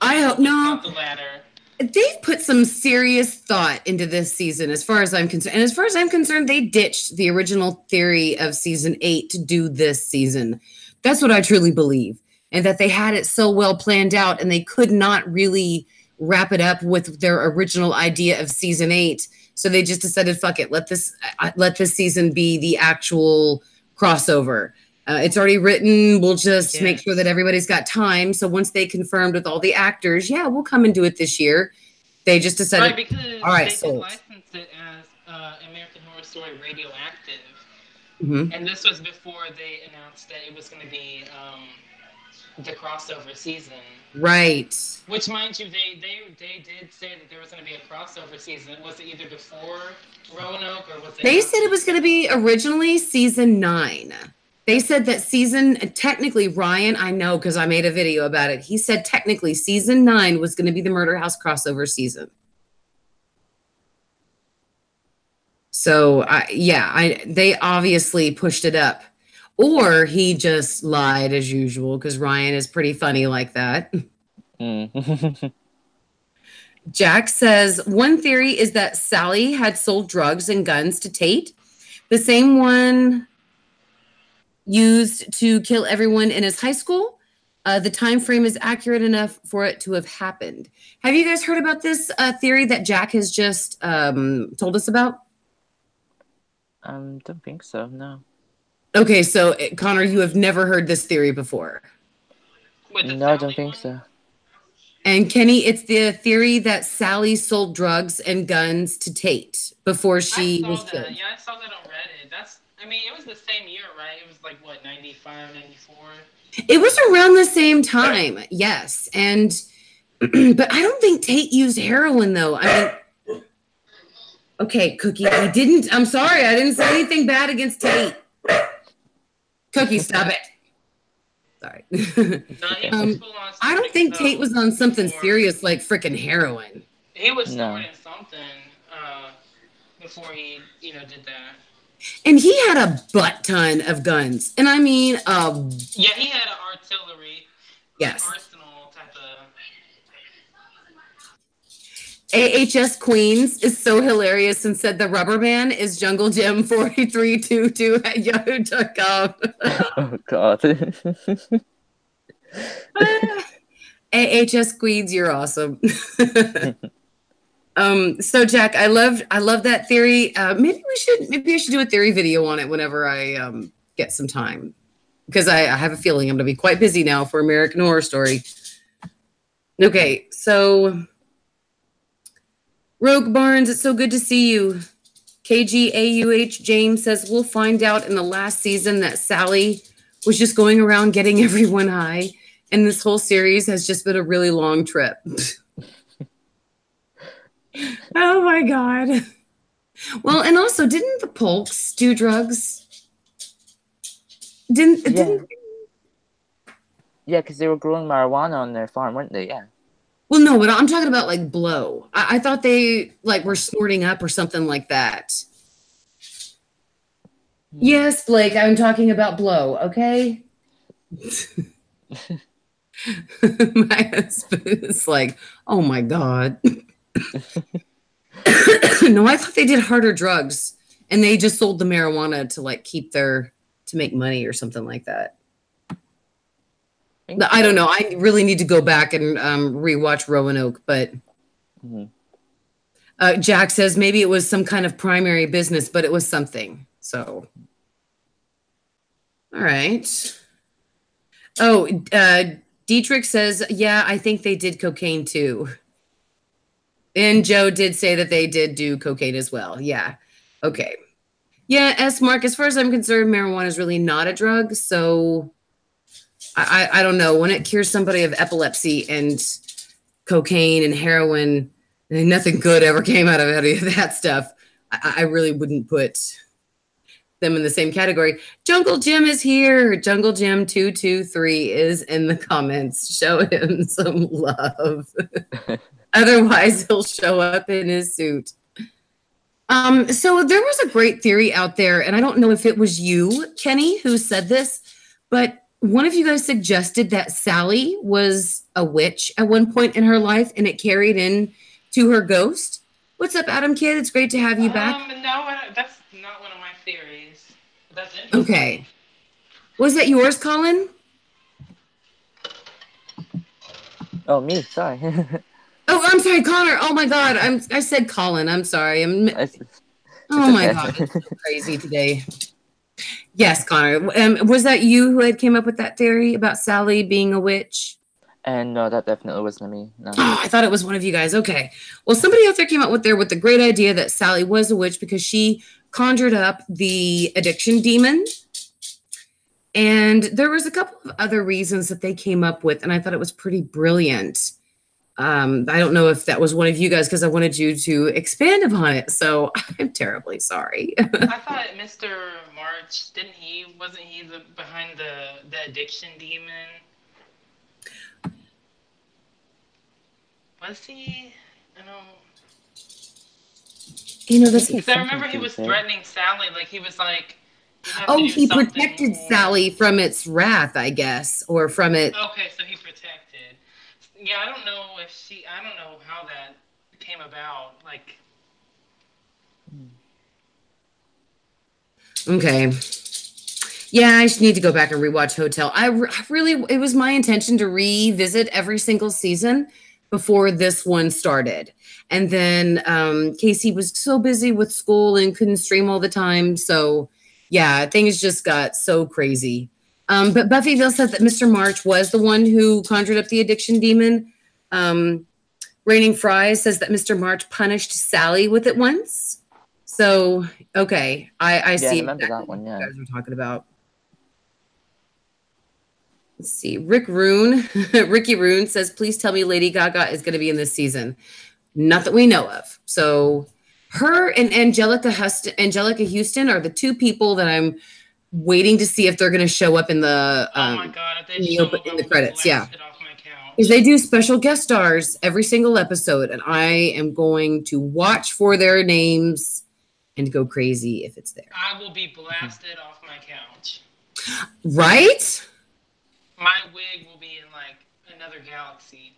I hope no. The latter. They've put some serious thought into this season, as far as I'm concerned. And as far as I'm concerned, they ditched the original theory of season 8 to do this season. That's what I truly believe. And that they had it so well planned out, and they could not really wrap it up with their original idea of season 8. So they just decided, fuck it, let this season be the actual crossover. It's already written. We'll just make sure that everybody's got time. So once they confirmed with all the actors, yeah, we'll come and do it this year. They just decided, right, because all right, they did license it as American Horror Story Radioactive. Mm-hmm. And this was before they announced that it was going to be the crossover season. Right. Which, mind you, they did say that there was going to be a crossover season. Was it either before Roanoke or was it? They said it was going to be originally season 9. They said that technically, Ryan, I know because I made a video about it. He said technically season 9 was going to be the Murder House crossover season. So, they obviously pushed it up. Or he just lied as usual, because Ryan is pretty funny like that. Jack says, one theory is that Sally had sold drugs and guns to Tate. The same one used to kill everyone in his high school. The time frame is accurate enough for it to have happened. Have you guys heard about this theory that Jack has just told us about? Don't think so, no. Okay, so Connor, you have never heard this theory before. No, I don't think so. And Kenny, it's the theory that Sally sold drugs and guns to Tate before she was killed. Yeah, I saw that on Reddit. I mean, it was the same year, right? It was like, what, 95, 94? It was around the same time, yes. And, but I don't think Tate used heroin, though. I mean, okay, Cookie, he didn't. I'm sorry, I didn't say anything bad against Tate. Cookie, stop it. Sorry. No, he was full on I don't think Tate was on something before. serious like freaking heroin. He was No. snorting something before he, did that. And he had a butt ton of guns. And I mean, Yeah, he had an artillery, yes. arsenal type of. AHS Queens is so hilarious and said the rubber man is Jungle Jim 4322 at yahoo.com. Oh God. AHS Queens, you're awesome. So Jack, I love that theory. Maybe I should do a theory video on it whenever I get some time, because I have a feeling I'm gonna be quite busy now for American Horror Story. Okay, so Rogue Barnes, it's so good to see you. KGAUH James says we'll find out in the last season that Sally was just going around getting everyone high, and this whole series has just been a really long trip. Oh my God. Well, and also, didn't the Polks do drugs? Didn't Yeah, because they were growing marijuana on their farm, weren't they? Yeah. Well, no, but I'm talking about like blow. I thought they like were snorting up or something like that. Yes, Blake, I'm talking about blow, okay? My husband is like, oh my God. No, I thought they did harder drugs and they just sold the marijuana to like to make money or something like that. I don't know. I really need to go back and rewatch Roanoke, but Jack says maybe it was some kind of primary business, but it was something. So, all right. Oh, Dietrich says, yeah, I think they did cocaine too. And Joe did say that they did do cocaine as well. Yeah. Okay. Yeah, S. Mark, as far as I'm concerned, marijuana is really not a drug. So I don't know. When it cures somebody of epilepsy and cocaine and heroin, and nothing good ever came out of any of that stuff, I really wouldn't put them in the same category. Jungle Jim is here. Jungle Jim 223 is in the comments. Show him some love. Otherwise, he'll show up in his suit. So there was a great theory out there, and I don't know if it was you, Kenny, who said this, but one of you guys suggested that Sally was a witch at one point in her life, and it carried in to her ghost. What's up, Adam Kid? It's great to have you back. No, that's not one of my theories. That's interesting. Okay. Was that yours, Colin? Oh, me. Sorry. Oh, I'm sorry, Connor. Oh my God, I said Colin. I'm sorry. Oh my God, it's so crazy today. Yes, Connor. Was that you who had came up with that theory about Sally being a witch? And no, that definitely wasn't me. No. Oh, I thought it was one of you guys. Okay. Well, somebody out there came up with the great idea that Sally was a witch because she conjured up the addiction demon. And there was a couple of other reasons that they came up with, and I thought it was pretty brilliant. I don't know if that was one of you guys because I wanted you to expand upon it. So I'm terribly sorry. I thought Mr. March, wasn't he behind the addiction demon? Was he? I don't. That's. I remember he was threatening Sally, like he was like. Oh, he protected Sally from its wrath, I guess, or from it. Okay, so he protected. Yeah, I don't know how that came about. Like. Okay. Yeah, I just need to go back and rewatch Hotel. It was my intention to revisit every single season before this one started. And then Casey was so busy with school and couldn't stream all the time. So yeah, things just got so crazy. But Buffyville said that Mr. March was the one who conjured up the addiction demon. Raining Fry says that Mr. March punished Sally with it once. So, okay, I Yeah, see I remember exactly that one. what Yeah. you guys were talking about. Let's see. Ricky Rune says, please tell me Lady Gaga is going to be in this season. Not that we know of. So her and Angelica Houston are the two people that I'm waiting to see if they're going to show up in the Oh my god, if they in the, show up, in I the will credits. be Yeah, blasted off my couch. because they do special guest stars every single episode, and I am going to watch for their names and go crazy if it's there. I will be blasted off my couch. Right? My wig will be in like another galaxy.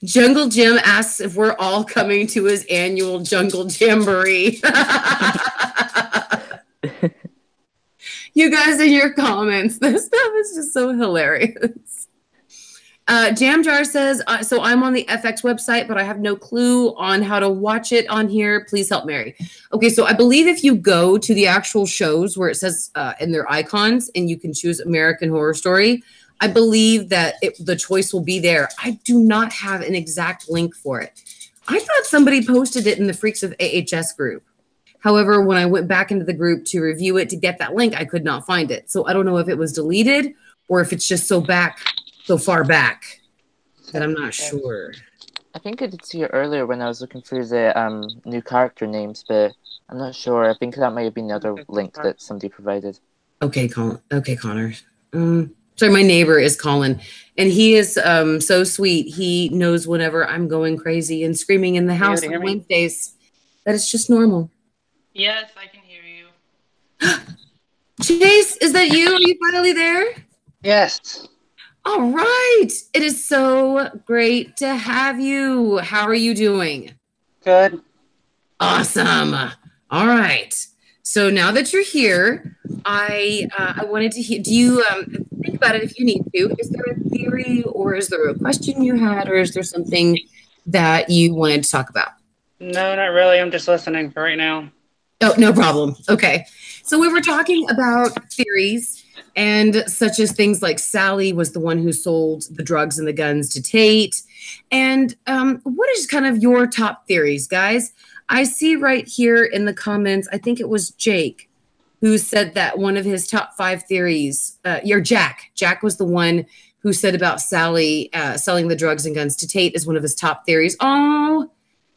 Jungle Jim asks if we're all coming to his annual Jungle Jamboree. You guys in your comments, this stuff is just so hilarious. Jam Jar says, so I'm on the FX website, but I have no clue on how to watch it on here. Please help Mary. Okay, so I believe if you go to the actual shows where it says in their icons and you can choose American Horror Story, I believe that the choice will be there. I do not have an exact link for it. I thought somebody posted it in the Freaks of AHS group. However, when I went back into the group to review it to get that link, I could not find it. So I don't know if it was deleted or if it's just so far back that I'm not sure. I think I did see it earlier when I was looking through the new character names, but I'm not sure. I think that might have been the other link that somebody provided. Okay, Colin. Okay, Connor. Sorry, my neighbor is Colin, and he is so sweet. He knows whenever I'm going crazy and screaming in the house on Wednesdays that it's just normal. Yes, I can hear you. Chase, is that you? Are you finally there? Yes. All right. It is so great to have you. How are you doing? Good. Awesome. All right. So now that you're here, I wanted to hear, do you think about it if you need to? Is there a theory or is there a question you had or is there something that you wanted to talk about? No, not really. I'm just listening for right now. Oh, no problem. Okay. So we were talking about theories and such as things like Sally was the one who sold the drugs and the guns to Tate. And what is kind of your top theories, guys? I see right here in the comments, I think it was Jake who said that one of his top 5 theories, Jack was the one who said about Sally selling the drugs and guns to Tate is one of his top theories. Oh,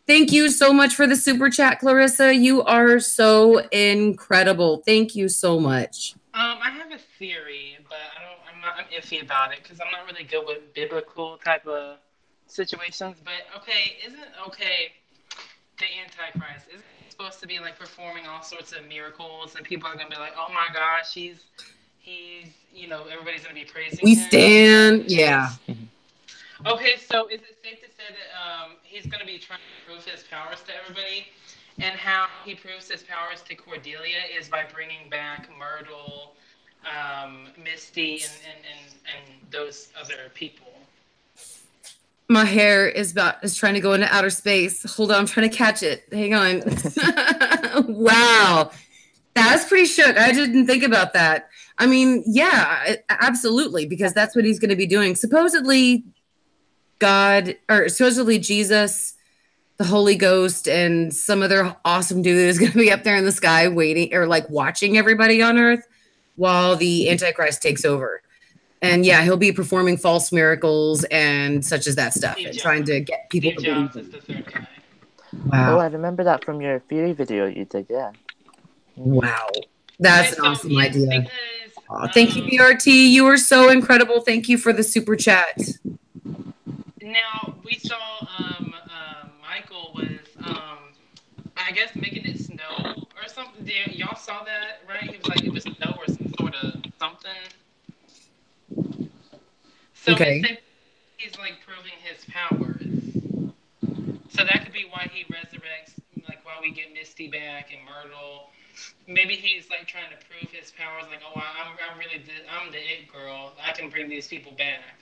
thank you so much for the super chat, Clarissa. You are so incredible. Thank you so much. I have a theory, but I'm iffy about it because I'm not really good with biblical type of situations. But isn't the Antichrist isn't he supposed to be like performing all sorts of miracles, and people are gonna be like, oh my gosh, he's everybody's gonna be praising him. We stand, yeah. Okay, so is it safe to say that he's going to be trying to prove his powers to everybody? And how he proves his powers to Cordelia is by bringing back Myrtle, Misty, and those other people. My hair is trying to go into outer space. Hold on, I'm trying to catch it. Hang on. Wow. That's pretty shook. I didn't think about that. I mean, yeah, absolutely, because that's what he's going to be doing. Supposedly Jesus, the Holy Ghost, and some other awesome dude is going to be up there in the sky waiting or like watching everybody on earth while the Antichrist takes over. And yeah, he'll be performing false miracles and such as that stuff and trying to get people to believe is the third guy. Wow. Oh, I remember that from your theory video you did, yeah. Wow. That's an awesome idea. Because, thank you, BRT. You are so incredible. Thank you for the super chat. Now, we saw Michael was, I guess, making it snow or something. Y'all saw that, right? He was like, it was snow or some sort of something. So he's like proving his powers. So that could be why he resurrects, like why we get Misty back and Myrtle. Maybe he's like trying to prove his powers, like, oh, I'm the it girl. I can bring these people back.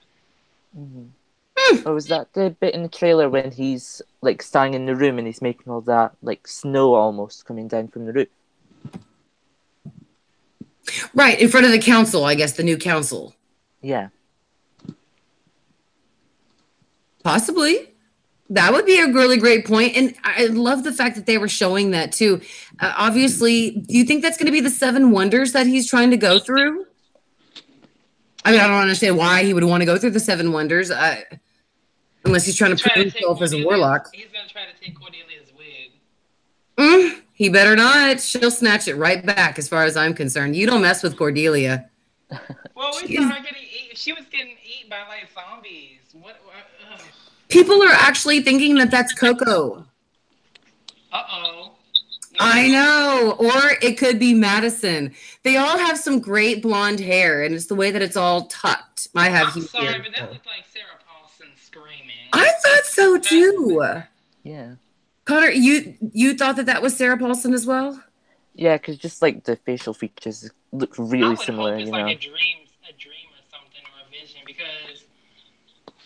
Oh, was that the bit in the trailer when he's like standing in the room and he's making all that like snow almost coming down from the roof? Right, in front of the council, I guess, the new council. Yeah. Possibly. That would be a really great point. And I love the fact that they were showing that too. Obviously, do you think that's going to be the 7 wonders that he's trying to go through? I mean, I don't understand why he would want to go through the 7 wonders, unless he's trying to prove himself as a warlock. He's going to try to take Cordelia's wig. He better not. She'll snatch it right back, as far as I'm concerned. You don't mess with Cordelia. Well, we saw her getting eaten. She was getting eaten by like zombies. What? People are actually thinking that that's Coco. Uh-oh. I know. Or it could be Madison. They all have some great blonde hair, and it's the way that it's all tucked. I have I'm sorry, here. but that looked like Sarah Paulson screaming. I thought so too. Yeah. Connor, you thought that was Sarah Paulson as well? Yeah, because just like the facial features look really similar, hope it's you know. like a dream or something, or a vision, because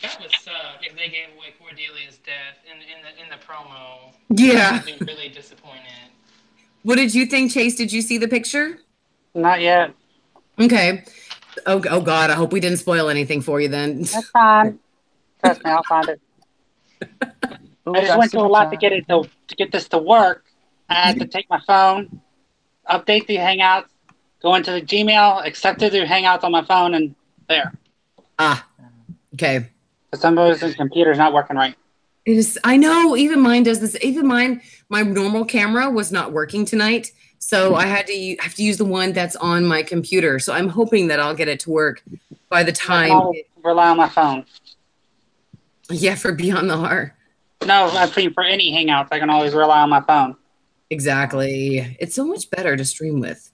that would suck if they gave away Cordelia's death in the promo. Yeah. I'd be really disappointed. What did you think, Chase? Did you see the picture? Not yet. Okay. Oh God, I hope we didn't spoil anything for you then. That's fine. Trust me, I'll find it. I just went through a lot to get this to work. I had to take my phone, update the Hangouts, go into the Gmail, accept it through Hangouts on my phone, and there. Okay. For some reason, the computer's not working right. It is. I know. Even mine does this. Even mine. My normal camera was not working tonight, so I have to use the one that's on my computer. So I'm hoping that I'll get it to work by the time. I'll rely on my phone. Yeah, for Beyond the Heart. No, I mean for any Hangouts, I can always rely on my phone. Exactly. It's so much better to stream with.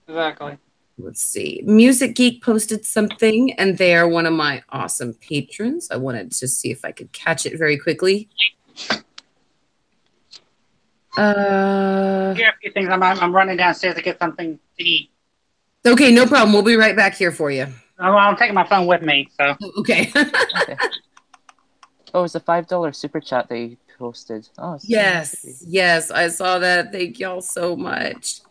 Exactly. Let's see. Music Geek posted something, and they are one of my awesome patrons. I wanted to see if I could catch it very quickly. Here are a few things. I'm running downstairs to get something to eat. Okay, no problem. We'll be right back here for you. I'm taking my phone with me, so. Okay. Okay. Oh, it's a $5 super chat they posted. Oh, yes, I saw that. Thank y'all so much.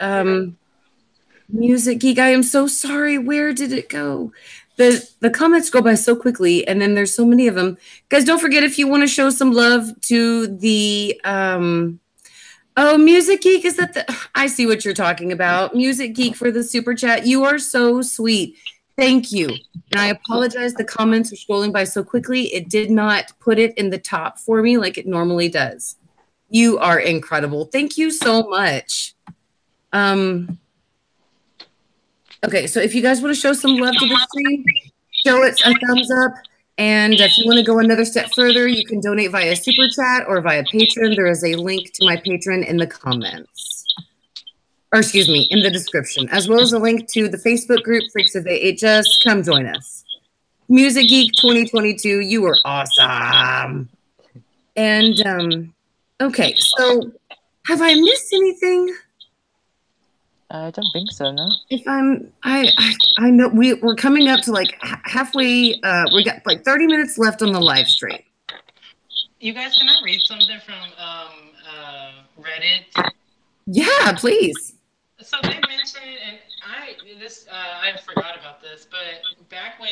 Music Geek, I am so sorry. Where did it go? The comments go by so quickly, and then there's so many of them. Guys, don't forget, if you want to show some love to the Music Geek, is that I see what you're talking about. Music Geek for the super chat. You are so sweet. Thank you. And I apologize. The comments are scrolling by so quickly. It did not put it in the top for me like it normally does. You are incredible. Thank you so much. Okay, so if you guys want to show some love to the stream, show it a thumbs up. And if you want to go another step further, you can donate via super chat or via Patreon. There is a link to my Patreon in the comments. Or excuse me, in the description, as well as a link to the Facebook group, Freaks of AHS. Come join us. Music Geek 2022, you were awesome. And, okay, so have I missed anything? I don't think so, no. If I know we're coming up to like halfway. We got like 30 minutes left on the live stream. You guys, can I read something from Reddit? Yeah, please. So they mentioned, and I forgot about this, but back when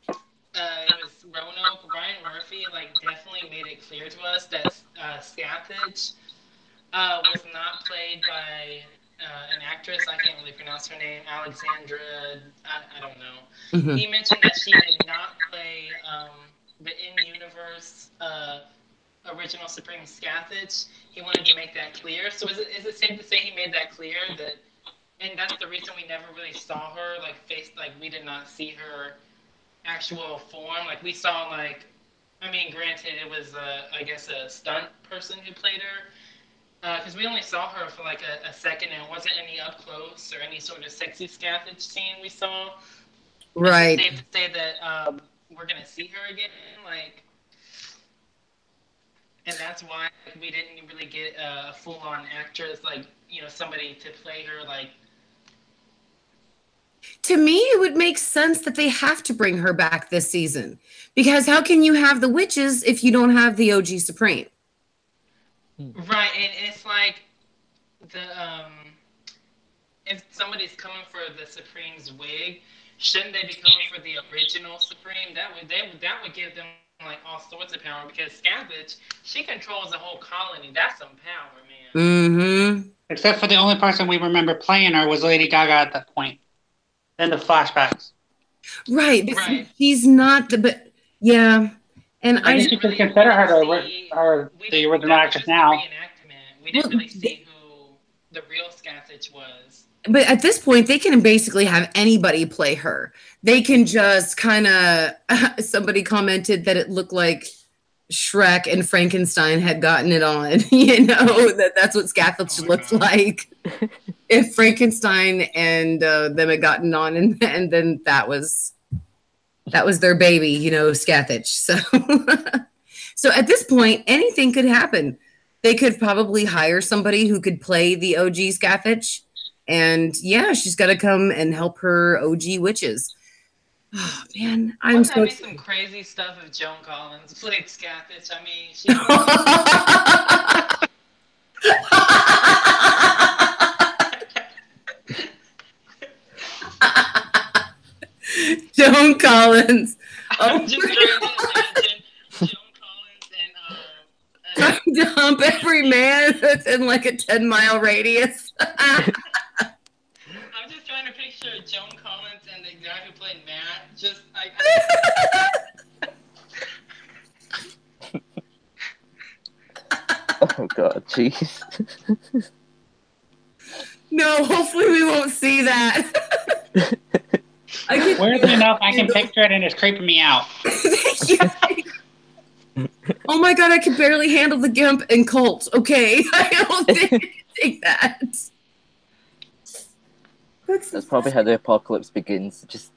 it was Roanoke, Ryan Murphy like definitely made it clear to us that Scathach was not played by an actress. I can't really pronounce her name. Alexandra. I don't know. Mm-hmm. He mentioned that she did not play the in-universe original Supreme Scathach. He wanted to make that clear. So is it safe to say he made that clear that, and that's the reason we never really saw her we did not see her actual form. Like we saw granted it was I guess a stunt person who played her. Because we only saw her for like a second, and it wasn't any up close or any sort of sexy Scathach scene we saw. Right. Is it safe to say that we're gonna see her again, and that's why we didn't really get a full-on actress, somebody to play her, To me, it would make sense that they have to bring her back this season, because how can you have the witches if you don't have the OG Supreme? Right, and it's like if somebody's coming for the Supreme's wig, shouldn't they be coming for the original Supreme? That would give them like all sorts of power because Scavenge, she controls the whole colony. That's some power, man. Mm-hmm. Except for the only person we remember playing her was Lady Gaga at that point. Then the flashbacks. Right. She's not the, but yeah. And I guess you could consider her the original actress now. We didn't really see who the real Scavenge was. But at this point, they can basically have anybody play her. They can just kind of, somebody commented that it looked like Shrek and Frankenstein had gotten it on. You know, that's what Scavenge looked like. If Frankenstein and them had gotten on, and then that was their baby, you know, Scavenge. So, so at this point, anything could happen. They could probably hire somebody who could play the OG Scavenge. And yeah, she's got to come and help her OG witches. Oh man, I'm so. That'd be some crazy stuff if Joan Collins played Scavenge. I mean, she. Joan Collins. I'm just trying to imagine Joan Collins and trying to hump every man that's in like a 10-mile radius. I'm just trying to picture Joan Collins and the guy who played Matt. Just like. Oh God, jeez. No, hopefully we won't see that. Weirdly enough, I can picture it and it's creeping me out. Oh my God, I can barely handle the Gimp and Colt. Okay, I don't think I can take that. That's probably how the apocalypse begins. Just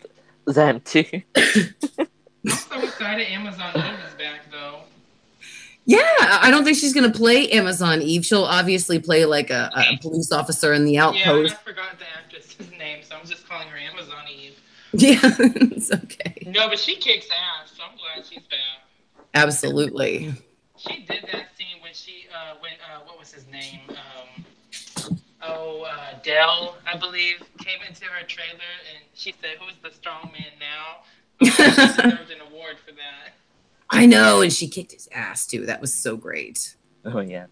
them two. I'm so excited Amazon Eve is back, though. Yeah, I don't think she's going to play Amazon Eve. She'll obviously play like a police officer in the Outpost. Yeah, I forgot the actress's name, so I'm just calling her Amazon Eve. Yeah, it's okay. No, but she kicks ass, so I'm glad she's back. Absolutely. She did that scene when she, what was his name? Dell, I believe, came into her trailer and she said, "Who's the strong man now?" She deserved an award for that. I know, and she kicked his ass too. That was so great. Oh yeah.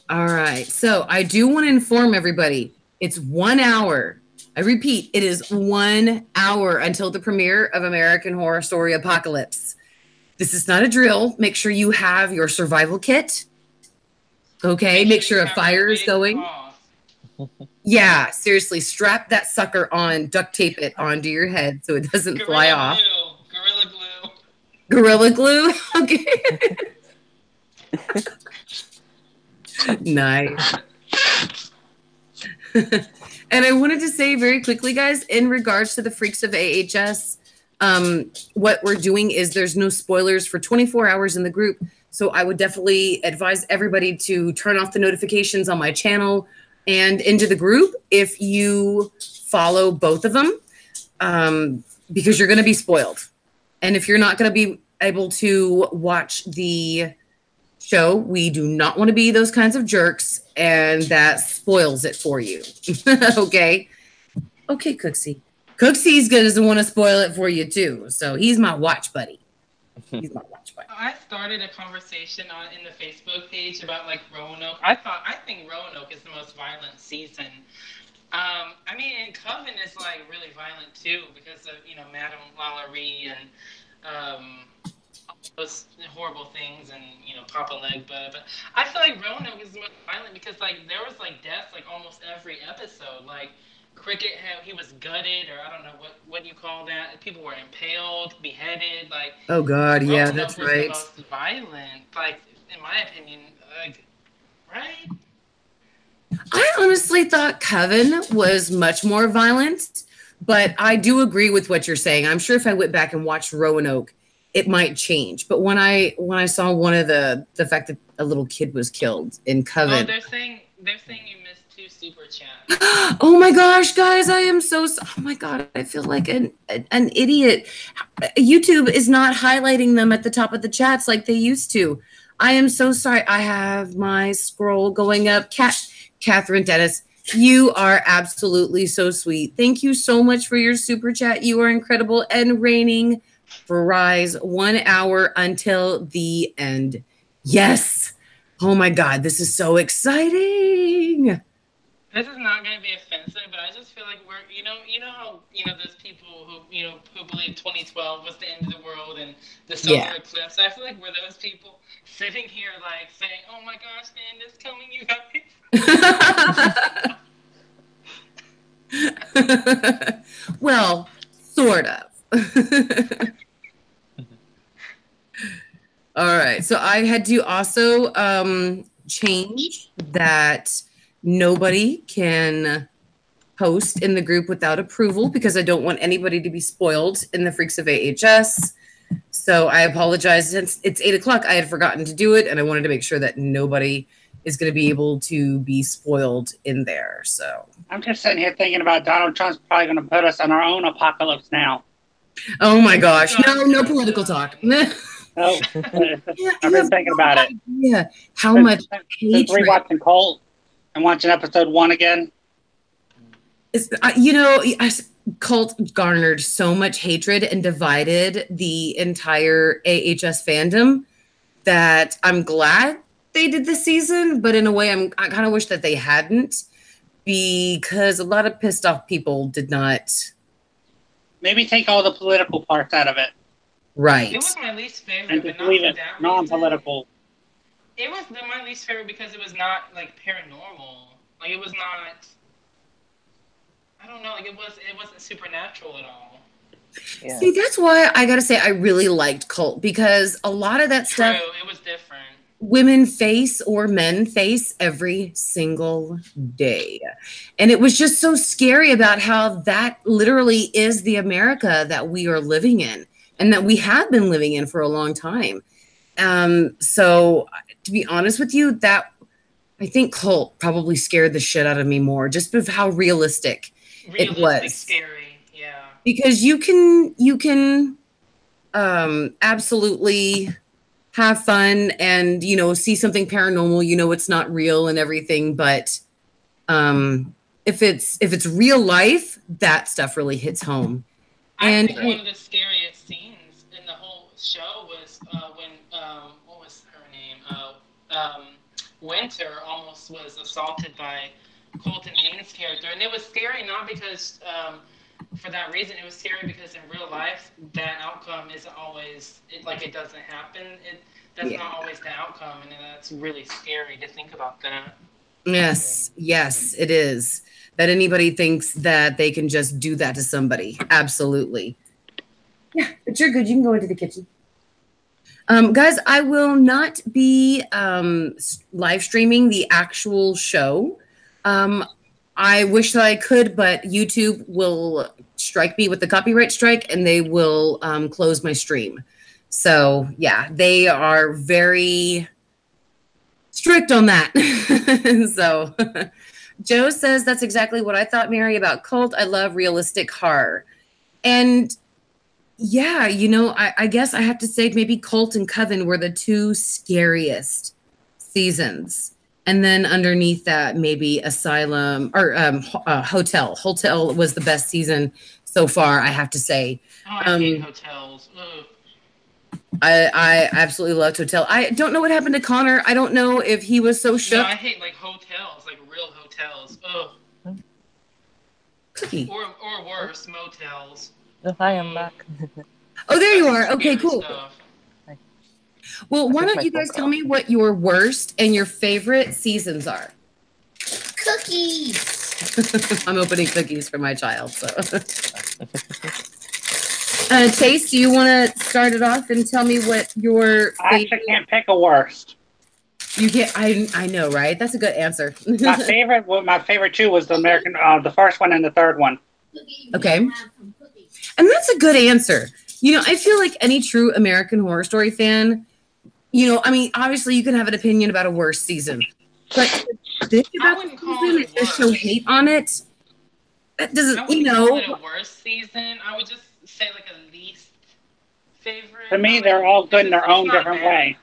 All right. So I do want to inform everybody. It's 1 hour. I repeat, it is 1 hour until the premiere of American Horror Story Apocalypse. This is not a drill. Make sure you have your survival kit. Okay. Make sure a fire is going. Yeah, seriously, strap that sucker on, duct tape it onto your head so it doesn't fly off. Gorilla glue? Okay. Nice. And I wanted to say very quickly, guys, in regards to the Freaks of AHS, what we're doing is there's no spoilers for 24 hours in the group. So I would definitely advise everybody to turn off the notifications on my channel and into the group if you follow both of them, because you're going to be spoiled. And if you're not going to be able to watch the show, we do not want to be those kinds of jerks, and that spoils it for you. Okay? Okay, Cooksey. Cooksy's doesn't want to spoil it for you, too. So he's my watch buddy. He's my watch buddy. I started a conversation in the Facebook page about like Roanoke. I think Roanoke is the most violent season. I mean, and Coven is like really violent too because of Madame Lalaurie and those horrible things and Papa Legba. But I feel like Roanoke is the most violent because like there was like deaths like almost every episode. Like Cricket, he was gutted, or I don't know what you call that. People were impaled, beheaded. Like, oh God, yeah, Roanoke that's was right. The most violent, like in my opinion, like, right? I honestly thought Coven was much more violent, but I do agree with what you're saying. I'm sure if I went back and watched Roanoke, it might change. But when I saw one of the fact that a little kid was killed in Coven, they're saying you missed 2 super chats. Oh my gosh, guys, I am so oh my God, I feel like an idiot. YouTube is not highlighting them at the top of the chats like they used to. I am so sorry. I have my scroll going up. Catherine Dennis, You are absolutely so sweet. Thank you so much for your super chat. You are incredible and reigning for Rise 1 hour until the end. Yes. Oh my God, this is so exciting. This is not going to be offensive, but I just feel like we're, you know how, there's people who, who believe 2012 was the end of the world and the solar eclipse. I feel like we're those people sitting here like saying, "Oh my gosh, the end is coming, you guys." Well, sort of. All right. So I had to also change that nobody can post in the group without approval because I don't want anybody to be spoiled in the Freaks of AHS. So I apologize. Since it's 8 o'clock, I had forgotten to do it, and I wanted to make sure that nobody is going to be able to be spoiled in there. So I'm just sitting here thinking about Donald Trump's probably going to put us on our own apocalypse now. Oh my gosh. No political talk. Oh, I've been thinking about it. Yeah, how much hatred. Since rewatching Colt and watching episode 1 again. Cult garnered so much hatred and divided the entire AHS fandom that I'm glad they did this season, but in a way I kind of wish that they hadn't, because a lot of pissed off people did not. Maybe take all the political parts out of it. Right. It was my least favorite, and just leave it non-political. It was my least favorite because it was not like paranormal. Like it was not. I don't know. Like it wasn't supernatural at all. Yeah. See, that's why I gotta say I really liked Cult, because a lot of that stuff. It was different. Women face or men face every single day. And it was just so scary about how that literally is the America that we are living in and that we have been living in for a long time. So to be honest with you, that I think Cult probably scared the shit out of me more just because of how realistic it was. Scary, yeah. Because you can absolutely have fun and see something paranormal, it's not real and everything, but if it's real life, that stuff really hits home. I think one of the scariest scenes in the whole show was when what was her name? Winter almost was assaulted by Colton Haynes' character, and it was scary not because for that reason. It was scary because in real life that outcome isn't always it doesn't happen. That's not always the outcome, and that's really scary to think about that. Yes, it is. That anybody thinks that they can just do that to somebody. Absolutely. Yeah, but you're good. You can go into the kitchen. Guys, I will not be live streaming the actual show. I wish that I could, but YouTube will strike me with the copyright strike and they will close my stream. So, yeah, they are very strict on that. So, Joe says that's exactly what I thought, Mary, about Cult. I love realistic horror. And yeah, I guess I have to say maybe Cult and Coven were the two scariest seasons. And then underneath that, maybe Asylum or Hotel. Hotel was the best season so far, I have to say. Oh, I hate hotels. Ugh. I absolutely loved Hotel. I don't know what happened to Connor. I don't know if he was so shook. No, I hate hotels, real hotels. Ugh. Cookie. Or worse, motels. Oh, hi, I'm back. Oh, there you are. Okay, cool. Stuff. Well, why don't you guys tell me what your worst and your favorite seasons are? Cookies. I'm opening cookies for my child, so. Chase, do you want to start it off and tell me what your favorite... I actually can't pick a worst. You get, I know, right? That's a good answer. My favorite two was the first one and the third one. Okay. And that's a good answer. I feel like any true American Horror Story fan, obviously you can have an opinion about a worst season, but think about the season and just show hate on it. That doesn't, I wouldn't call it a worst season. I would just say a least favorite. To me, they're all good in their own different way.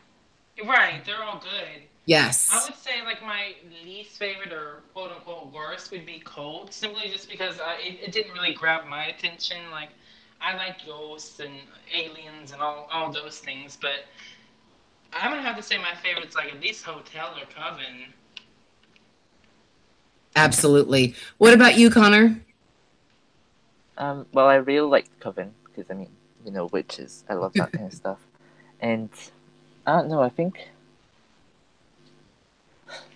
Right, they're all good. Yes. I would say my least favorite or quote unquote worst would be Cold, simply just because it didn't really grab my attention. Like, I like ghosts and aliens and all those things, but I'm gonna have to say my favorite's like at least Hotel or Coven. Absolutely. What about you, Connor? Well, I really like Coven because, I mean, you know, witches. I love that kind of stuff. And I don't know. I think.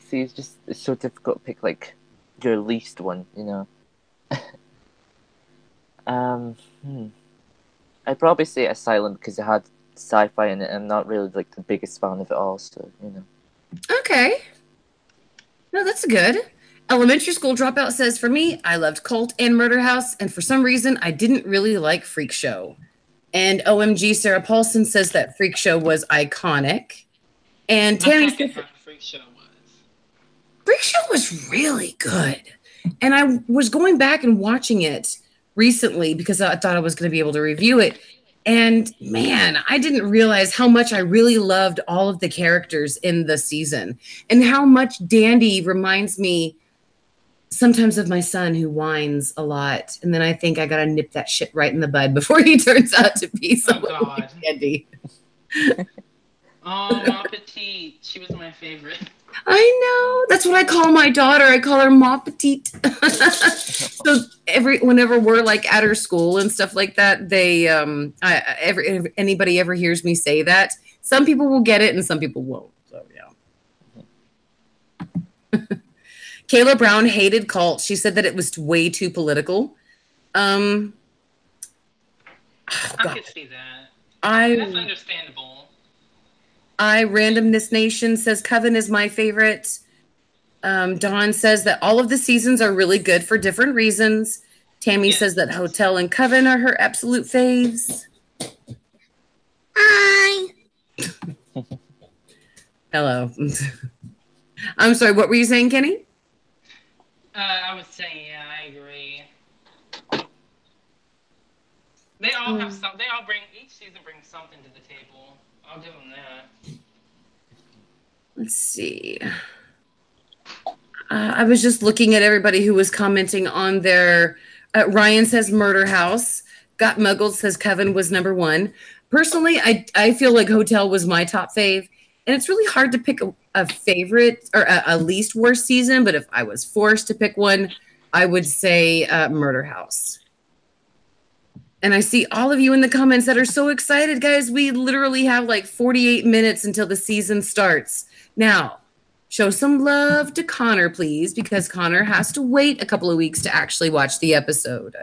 See, it's so difficult to pick like your least one. You know. I'd probably say Asylum because it had sci-fi in it. And I'm not really like the biggest fan of it all, so you know. Okay. No, that's good. Elementary School Dropout says, for me, I loved Cult and Murder House, and for some reason, I didn't really like Freak Show. And OMG Sarah Paulson says that Freak Show was iconic. And Tammy says Freak Show was really good. And I was going back and watching it recently because I thought I was going to be able to review it. And man, I didn't realize how much I really loved all of the characters in the season and how much Dandy reminds me sometimes of my son who whines a lot. And then I think I got to nip that shit right in the bud before he turns out to be someone like Dandy. Oh, Ma Petite. She was my favorite. I know. That's what I call my daughter. I call her Ma Petite. So whenever we're like at her school and stuff like that, they if anybody ever hears me say that, some people will get it and some people won't. So yeah. Kayla Brown hated Cult. She said that it was way too political. I could see that. That's understandable. Randomness Nation says Coven is my favorite. Dawn says that all of the seasons are really good for different reasons. Tammy says that Hotel and Coven are her absolute faves. Hi. Hello. I'm sorry, what were you saying, Kenny? I was saying, yeah, I agree. They all have some. They all bring, each season brings something to the table. I'll give them that. Let's see. I was just looking at everybody who was commenting on their. Ryan says Murder House. Got Muggled says Coven was #1. Personally, I feel like Hotel was my top fave. And it's really hard to pick a favorite or a least worst season. But if I was forced to pick one, I would say Murder House. And I see all of you in the comments that are so excited, guys. We literally have like 48 minutes until the season starts. Now, show some love to Connor, please, because Connor has to wait a couple of weeks to actually watch the episode.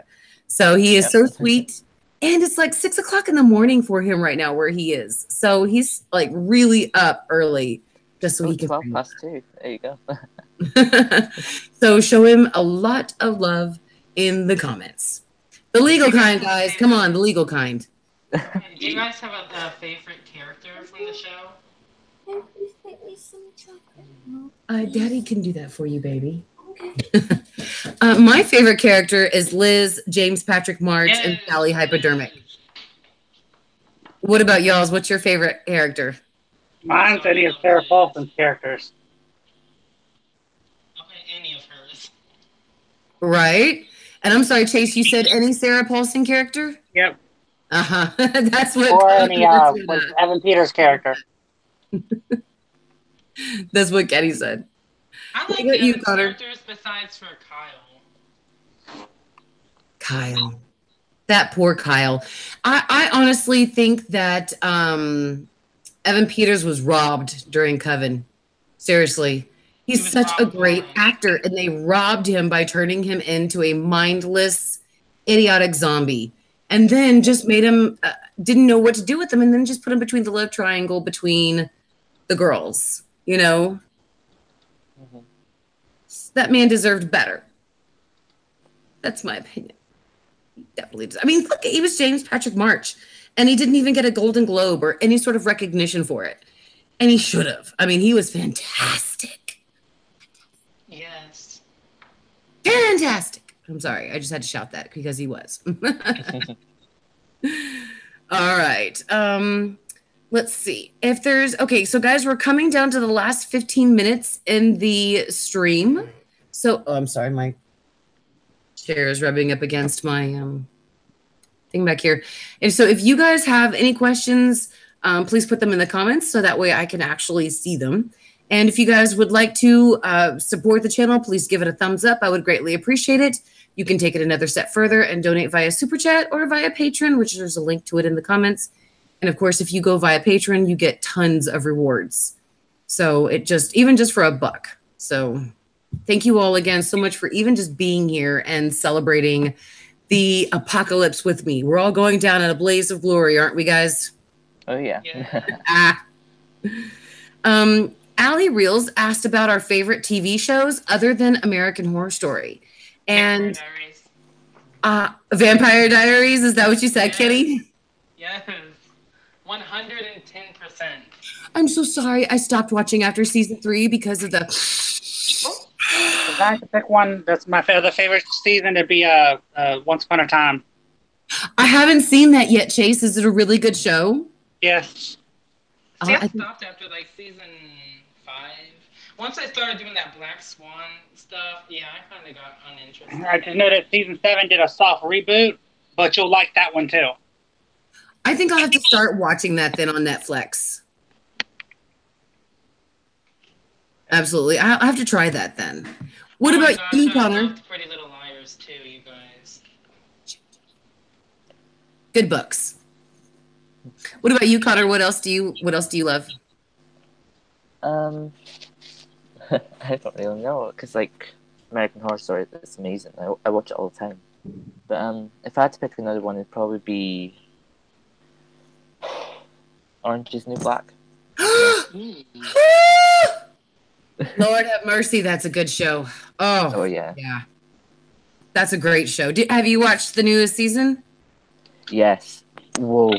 So he is so sweet. And it's like 6 o'clock in the morning for him right now where he is. So he's like really up early just so he can. 12:02. There you go. So show him a lot of love in the comments. The legal kind, guys. Come on, the legal kind. Do you guys have a favorite character from the show? Please make me some chocolate. Daddy can do that for you, baby. Okay. My favorite character is Liz, James Patrick March, and Sally Hypodermic. What about y'all's? What's your favorite character? Mine's any of Sarah Paulson's characters. Any of hers. Right? And I'm sorry, Chase, you said any Sarah Paulson character? Yep. Uh-huh. That's what... Or any Evan Peters' character. That's what Kenny said. I like the other characters besides for Kyle. Kyle. That poor Kyle. I honestly think that Evan Peters was robbed during Coven. Seriously. He's such a great actor, and they robbed him by turning him into a mindless, idiotic zombie. And then just made him, didn't know what to do with him, and then just put him between the love triangle between the girls, you know? Mm-hmm. That man deserved better. That's my opinion. He definitely does. I mean, look, he was James Patrick March, and he didn't even get a Golden Globe or any sort of recognition for it. And he should have. I mean, he was fantastic. Yes. Fantastic. I'm sorry. I just had to shout that because he was. All right. Let's see. If there's... Okay, so guys, we're coming down to the last 15 minutes in the stream. So, oh, I'm sorry, my chair is rubbing up against my thing back here. And so if you guys have any questions, please put them in the comments so that way I can actually see them. And if you guys would like to support the channel, please give it a thumbs up. I would greatly appreciate it. You can take it another step further and donate via Super Chat or via Patreon, which there's a link to it in the comments. And of course, if you go via Patreon, you get tons of rewards. So it even just for $1. So thank you all again so much for even just being here and celebrating the apocalypse with me. We're all going down in a blaze of glory, aren't we, guys? Oh, yeah. Allie Reels asked about our favorite TV shows other than American Horror Story. And Vampire Diaries, is that what you said, yes. Kitty? Yes, 110%. I'm so sorry. I stopped watching after season 3 because of the... If I had to pick one, that's my other favorite season, it'd be Once Upon a Time. I haven't seen that yet, Chase. Is it a really good show? Yes. See, I stopped after like season 5. Once I started doing that Black Swan stuff, yeah, I kind of got uninterested. I just know that season 7 did a soft reboot, but you'll like that one too. I think I'll have to start watching that then on Netflix. Absolutely. I'll have to try that then. What about you, Connor? I loved Pretty Little Liars too, you guys. Good books. What about you, Connor? What else do you love? I don't really know, because like American Horror Story is amazing. I watch it all the time. But if I had to pick another one, it'd probably be Orange is the New Black. Lord have mercy, that's a good show. Oh yeah. That's a great show. Have you watched the newest season? Yes. Whoa.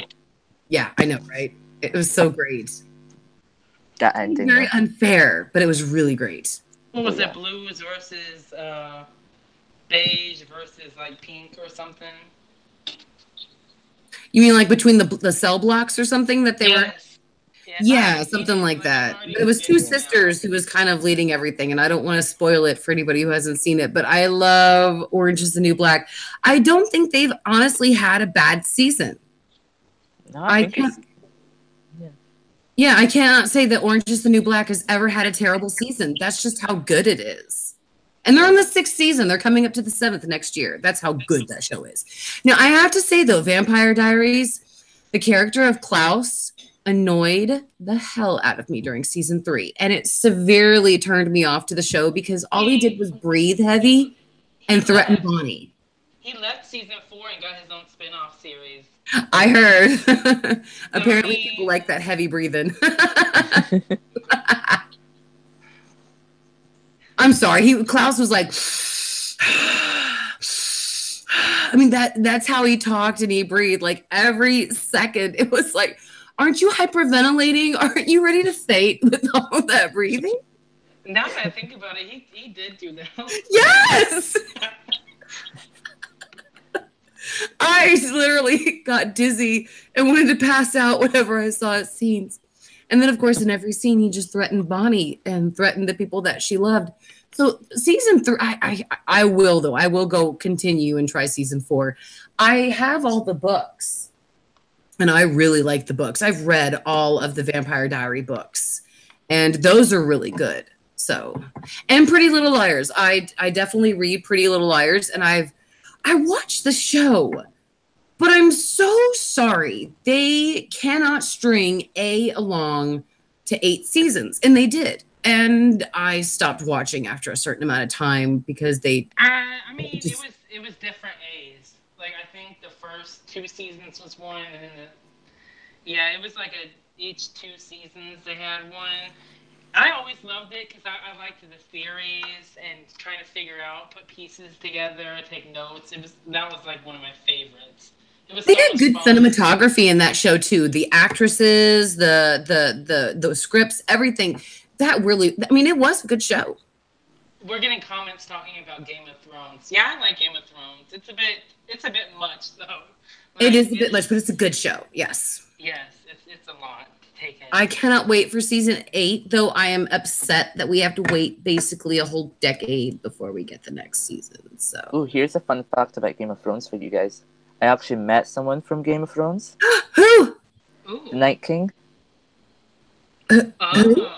Yeah, I know, right? It was so great. That ending. Very unfair, but it was really great. What was it? Blues versus beige versus like pink or something? You mean like between the cell blocks or something that they were? Yeah, something like that. It was two sisters who was kind of leading everything, and I don't want to spoil it for anybody who hasn't seen it, but I love Orange is the New Black. I don't think they've honestly had a bad season. No, I can't. Yeah, I cannot say that Orange is the New Black has ever had a terrible season. That's just how good it is. And they're on the 6th season. They're coming up to the 7th next year. That's how good that show is. Now, I have to say, though, Vampire Diaries, the character of Klaus annoyed the hell out of me during season 3. And it severely turned me off to the show because all he did was breathe heavy and threaten Bonnie. He left season 4 and got his own spin-off series. I heard. Apparently people like that heavy breathing. I'm sorry. Klaus was like, I mean, that's how he talked and he breathed like every second. It was like, aren't you hyperventilating? Aren't you ready to faint with all that breathing? Now that I think about it, he did do that. Yes! I literally got dizzy and wanted to pass out whenever I saw his scenes. And then, of course, in every scene, he just threatened Bonnie and threatened the people that she loved. So season 3, I will go continue and try season 4. I have all the books, and I really like the books. I've read all of the Vampire Diary books, and those are really good. So, and Pretty Little Liars. I definitely read Pretty Little Liars, and I watched the show, but I'm so sorry. They cannot string along to 8 seasons, and they did. And I stopped watching after a certain amount of time because they. I mean, it was different A's. Like I think the first 2 seasons was one, and then it was like each 2 seasons they had one. I always loved it because I liked the theories and trying to figure out, put pieces together, take notes. That was like one of my favorites. They had good cinematography in that show too. The actresses, the scripts, everything. That really, I mean, it was a good show. we're getting comments talking about Game of Thrones. Yeah, I like Game of Thrones. It's a bit much though. It is a bit much, but it's a good show. Yes. Yes, it's a lot to take in. I cannot wait for season 8, though I am upset that we have to wait basically a whole decade before we get the next season. So. Oh, here's a fun fact about Game of Thrones for you guys. I actually met someone from Game of Thrones. Who? Ooh. The Night King. Oh.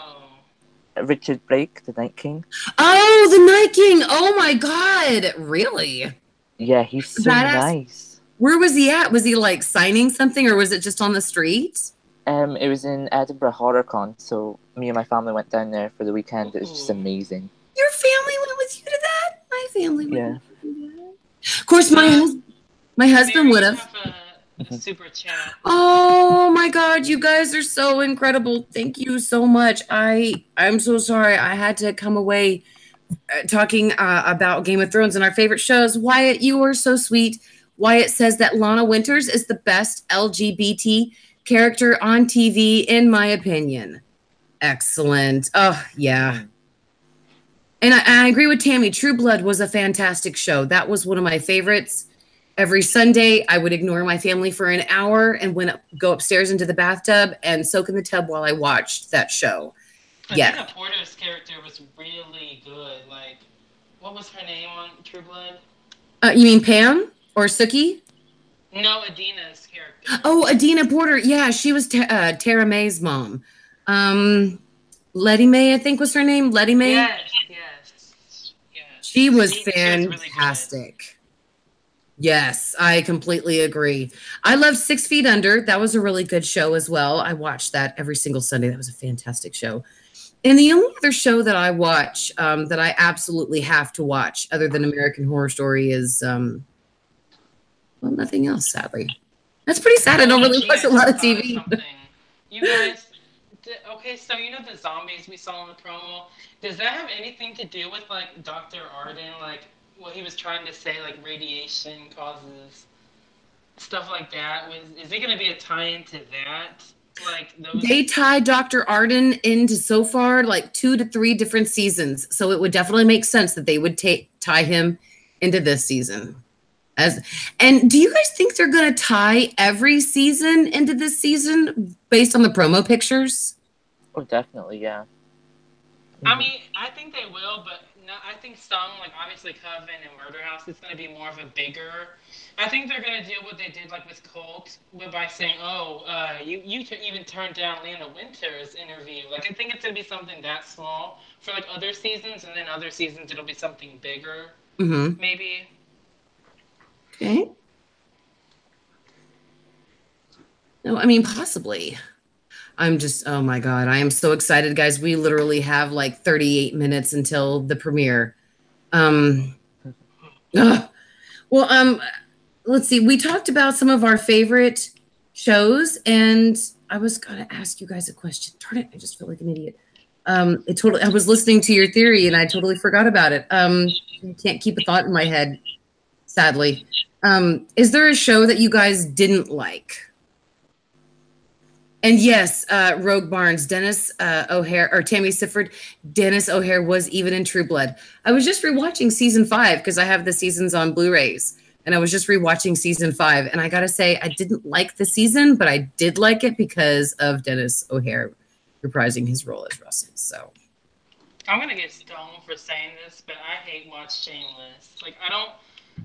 Richard Blake, the Night King. Oh, the Night King. Oh my God. Really? Yeah, he's so nice. Where was he at? Was he like signing something or was it just on the street? It was in Edinburgh HorrorCon, so me and my family went down there for the weekend. It was just amazing. Your family went with you to that? My family went with you to that. Of course, my husband would have. Super chat. Oh my God, you guys are so incredible. Thank you so much. I'm so sorry. I had to come away talking about Game of Thrones and our favorite shows. Wyatt, you are so sweet. Wyatt says that Lana Winters is the best LGBT character on TV, in my opinion. Excellent. Oh, yeah. And I agree with Tammy. True Blood was a fantastic show. That was one of my favorites. Every Sunday, I would ignore my family for an hour and go upstairs into the bathtub and soak in the tub while I watched that show. Adina Porter's character was really good. Like, what was her name on True Blood? You mean Pam or Sookie? No, Adina's character. Oh, Adina Porter. Yeah, she was Tara May's mom. Letty Mae, I think was her name. Letty Mae. Yes. She was fantastic. Really, yes, I completely agree. I loved 6 Feet Under. That was a really good show as well. I watched that every single Sunday. That was a fantastic show. And the only other show that I watch that I absolutely have to watch other than American Horror Story is, well, nothing else, sadly. That's pretty sad. I don't really watch a lot of TV. You guys, okay, so you know the zombies we saw in the promo? Does that have anything to do with, like, Dr. Arden? Like, what he was trying to say, like radiation causes stuff like that. Is it going to be a tie-in to that? Like they tied Dr. Arden into so far like 2 to 3 different seasons, so it would definitely make sense that they would tie him into this season. And do you guys think they're going to tie every season into this season based on the promo pictures? Oh, definitely, yeah. I mean, I think they will, but no, I think some, like obviously Coven and Murder House, it's going to be more of a bigger. I think they're going to do what they did like with Colt, by saying, "Oh, you even turned down Lana Winter's interview." Like I think it's going to be something that small for like other seasons, and then other seasons it'll be something bigger, maybe. Okay. No, I mean possibly. I'm just, oh my God, I am so excited, guys. We literally have like 38 minutes until the premiere. Let's see. We talked about some of our favorite shows, and I was going to ask you guys a question. Darn it, I just feel like an idiot. I was listening to your theory, and I totally forgot about it. I can't keep a thought in my head, sadly. Is there a show that you guys didn't like? And yes, Rogue Barnes, Dennis O'Hare, or Tammy Sifford, Dennis O'Hare was even in True Blood. I was just rewatching season 5 because I have the seasons on Blu-rays, and I was just rewatching season 5. And I gotta say, I didn't like the season, but I did like it because of Dennis O'Hare reprising his role as Russell. So I'm gonna get stoned for saying this, but I hate watch Shameless. Like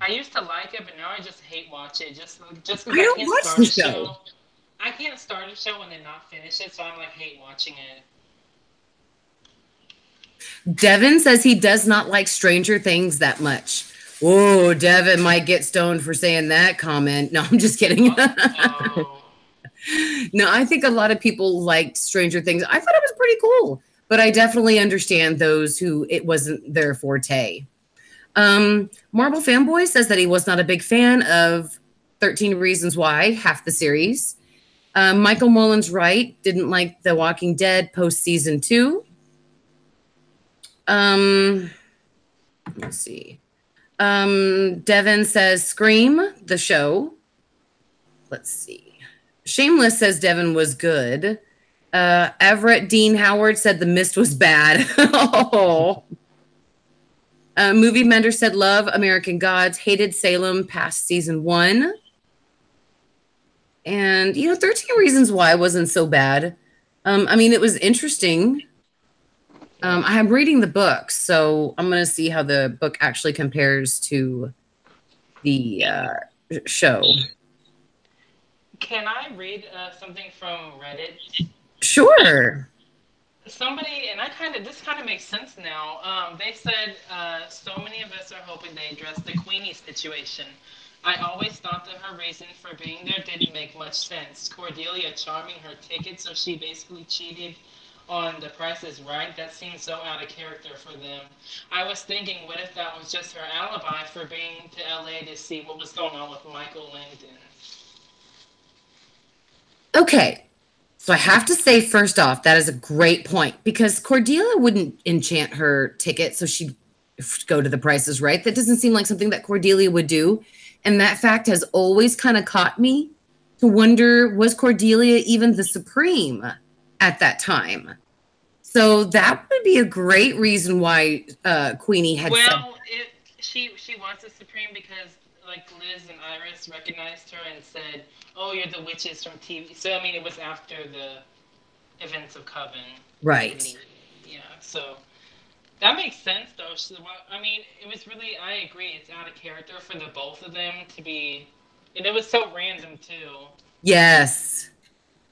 I used to like it, but now I just hate watch it. Just because I don't can't watch start the a show. I can't start a show and then not finish it, so I'm like hate watching it. Devin says he does not like Stranger Things that much. Whoa, Devin might get stoned for saying that comment. No, I'm just kidding. No, I think a lot of people liked Stranger Things. I thought it was pretty cool, but I definitely understand those who it wasn't their forte. Marble Fanboy says that he was not a big fan of 13 Reasons Why, half the series. Michael Mullins Wright didn't like The Walking Dead post season 2. Let's see. Devin says Scream, the show. Let's see. Shameless says Devin was good. Everett Dean Howard said The Mist was bad. Oh. Movie Mender said, love American Gods, hated Salem past season 1. And, 13 Reasons Why wasn't so bad. I mean, it was interesting. I'm reading the book, so I'm going to see how the book actually compares to the show. Can I read something from Reddit? Sure. Somebody, and this kind of makes sense now. They said, so many of us are hoping they address the Queenie situation. I always thought that her reason for being there didn't make much sense. Cordelia charming her ticket, so she basically cheated on The Price is Right. That seems so out of character for them. I was thinking, what if that was just her alibi for being to LA to see what was going on with Michael Langdon? Okay. So I have to say, first off, that is a great point, because Cordelia wouldn't enchant her ticket so she'd go to The Price is Right. That doesn't seem like something that Cordelia would do. And that fact has always kind of caught me to wonder, was Cordelia even the Supreme at that time? So that would be a great reason why Queenie had said... Well, she was the Supreme because, like, Liz and Iris recognized her and said, oh, you're the witches from TV. So, I mean, it was after the events of Coven. Right. Yeah, so... That makes sense, though. I mean, it was really, I agree, it's out of character for the both of them to be, and it was so random, too. Yes.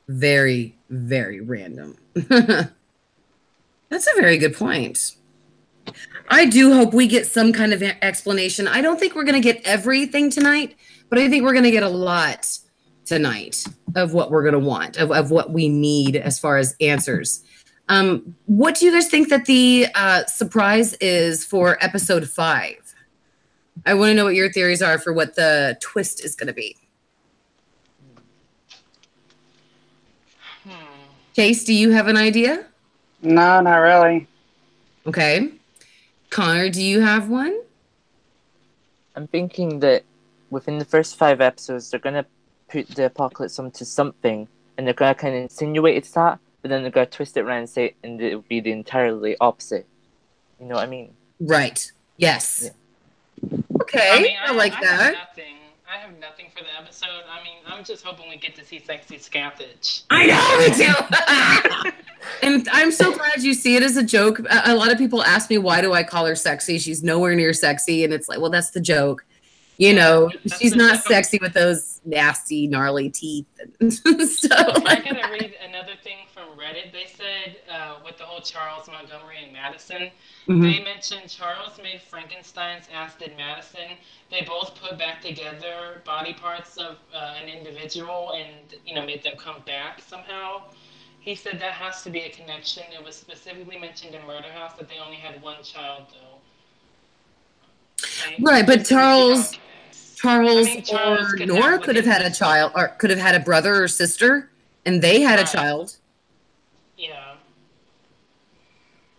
Very, very random. That's a very good point. I do hope we get some kind of explanation. I don't think we're going to get everything tonight, but I think we're going to get a lot tonight of what we're going to want, of what we need as far as answers. What do you guys think that the surprise is for episode 5? I want to know what your theories are for what the twist is going to be. Chase, do you have an idea? No, not really. Okay. Connor, do you have one? I'm thinking that within the first 5 episodes, they're going to put the apocalypse onto something, and they're going to kind of insinuate it's that, but then they're going to twist it around and say, and it'll be the entirely opposite. You know what I mean? Right. Yes. Yeah. Okay. I like that. I have nothing for the episode. I mean, I'm just hoping we get to see sexy Scathach. I know, me too. And I'm so glad you see it as a joke. A lot of people ask me, why do I call her sexy? She's nowhere near sexy. And it's like, well, that's the joke. You know, she's not sexy with those nasty, gnarly teeth and stuff. I'm going to read another thing from Reddit. They said, with the whole Charles, Montgomery, and Madison, they mentioned Charles made Frankenstein's, as did Madison. They both put back together body parts of an individual and, made them come back somehow. He said that has to be a connection. It was specifically mentioned in Murder House that they only had one child, though. Right, but Charles or Nora could have had a child, or could have had a brother or sister, and they had a child. Yeah.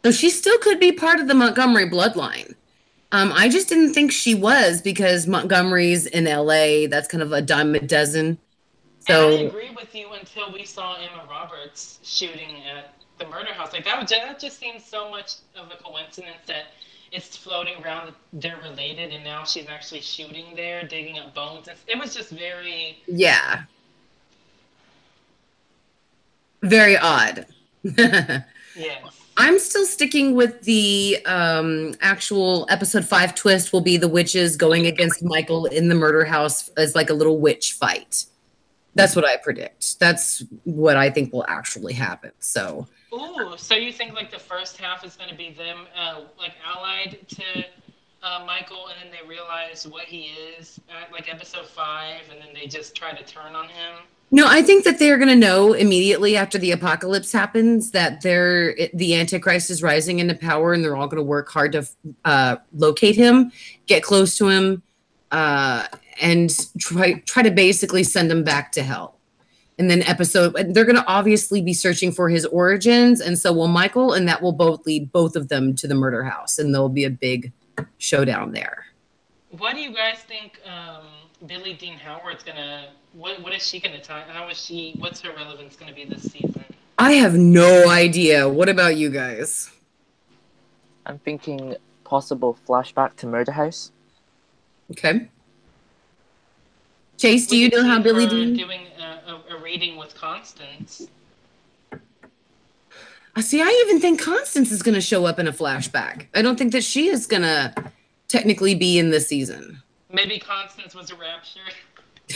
So she still could be part of the Montgomery bloodline. I just didn't think she was, because Montgomery's in LA. That's kind of a dime a dozen. So and I agree with you until we saw Emma Roberts shooting at the murder house. Like that just seems so much of a coincidence that it's floating around that they're related, and now she's actually shooting there, digging up bones. It was just very... Yeah. Very odd. Yes. I'm still sticking with the actual episode 5 twist will be the witches going against Michael in the murder house as like a little witch fight. That's what I predict. That's what I think will actually happen. So... Ooh, so you think like the first half is going to be them like allied to Michael, and then they realize what he is at like episode 5, and then they just try to turn on him? No, I think that they're going to know immediately after the apocalypse happens that the Antichrist is rising into power, and they're all going to work hard to locate him, get close to him, and try to basically send him back to hell. And then they're going to obviously be searching for his origins, and so will Michael, and that will both lead both of them to the murder house, and there'll be a big showdown there. What do you guys think Billie Dean Howard's gonna? What is she gonna tie? What's her relevance gonna be this season? I have no idea. What about you guys? I'm thinking possible flashback to Murder House. Okay. Chase, do you know how Billie Jean? Doing a reading with Constance. See, I even think Constance is going to show up in a flashback. I don't think that she is going to technically be in this season. Maybe Constance was a rapture.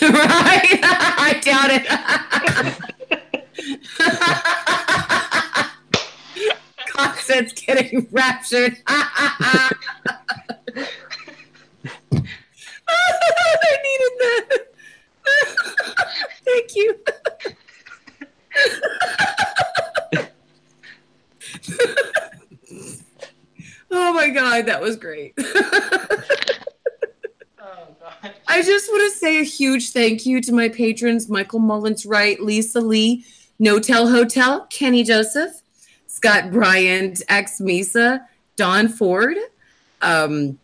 Right? I doubt it. Constance getting raptured. I needed that. Thank you. Oh my God, that was great. I just want to say a huge thank you to my patrons, Michael Mullins Wright, Lisa Lee, No Tell Hotel, Kenny Joseph, Scott Bryant, X Mesa, Don Ford, John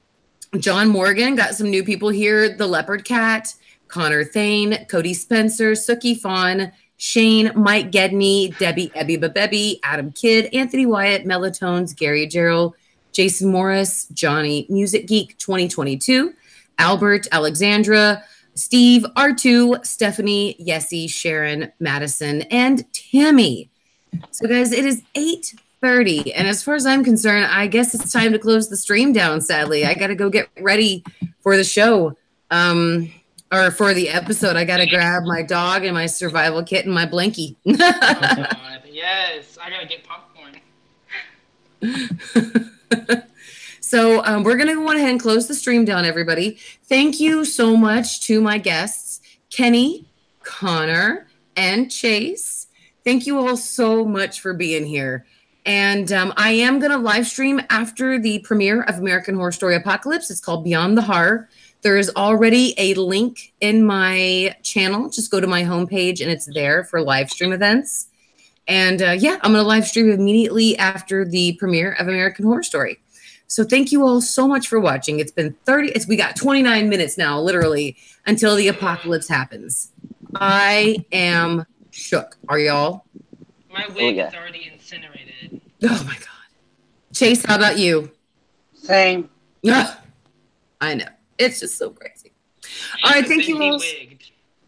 Morgan, got some new people here, The Leopard Cat, Connor Thane, Cody Spencer, Suki Fawn, Shane, Mike Gedney, Debbie Ebby Babebby, Adam Kidd, Anthony Wyatt, Melatones, Gary Gerald, Jason Morris, Johnny Music Geek 2022, Albert, Alexandra, Steve, R2, Stephanie, Yessie, Sharon, Madison, and Tammy. So guys, it is 8:30, and as far as I'm concerned, I guess it's time to close the stream down, sadly. I got to go get ready for the show, or for the episode. I got to grab my dog and my survival kit and my blankie. Oh, God. Yes, I got to get popcorn. So we're going to go on ahead and close the stream down, everybody. Thank you so much to my guests, Kenny, Connor, and Chase. Thank you all so much for being here. And I am going to live stream after the premiere of American Horror Story Apocalypse. It's called Beyond the Horror. There is already a link in my channel. Just go to my homepage and it's there for live stream events. And yeah, I'm going to live stream immediately after the premiere of American Horror Story. So thank you all so much for watching. It's been we got 29 minutes now, literally, until the apocalypse happens. I am shook. Are y'all? My wig is already incinerated. Oh my God. Chase, how about you? Same. I know. It's just so crazy. All right, thank you all.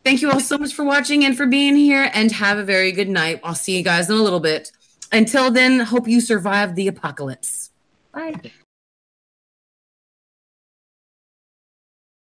Thank you all so much for watching and for being here, and have a very good night. I'll see you guys in a little bit. Until then, hope you survive the apocalypse. Bye.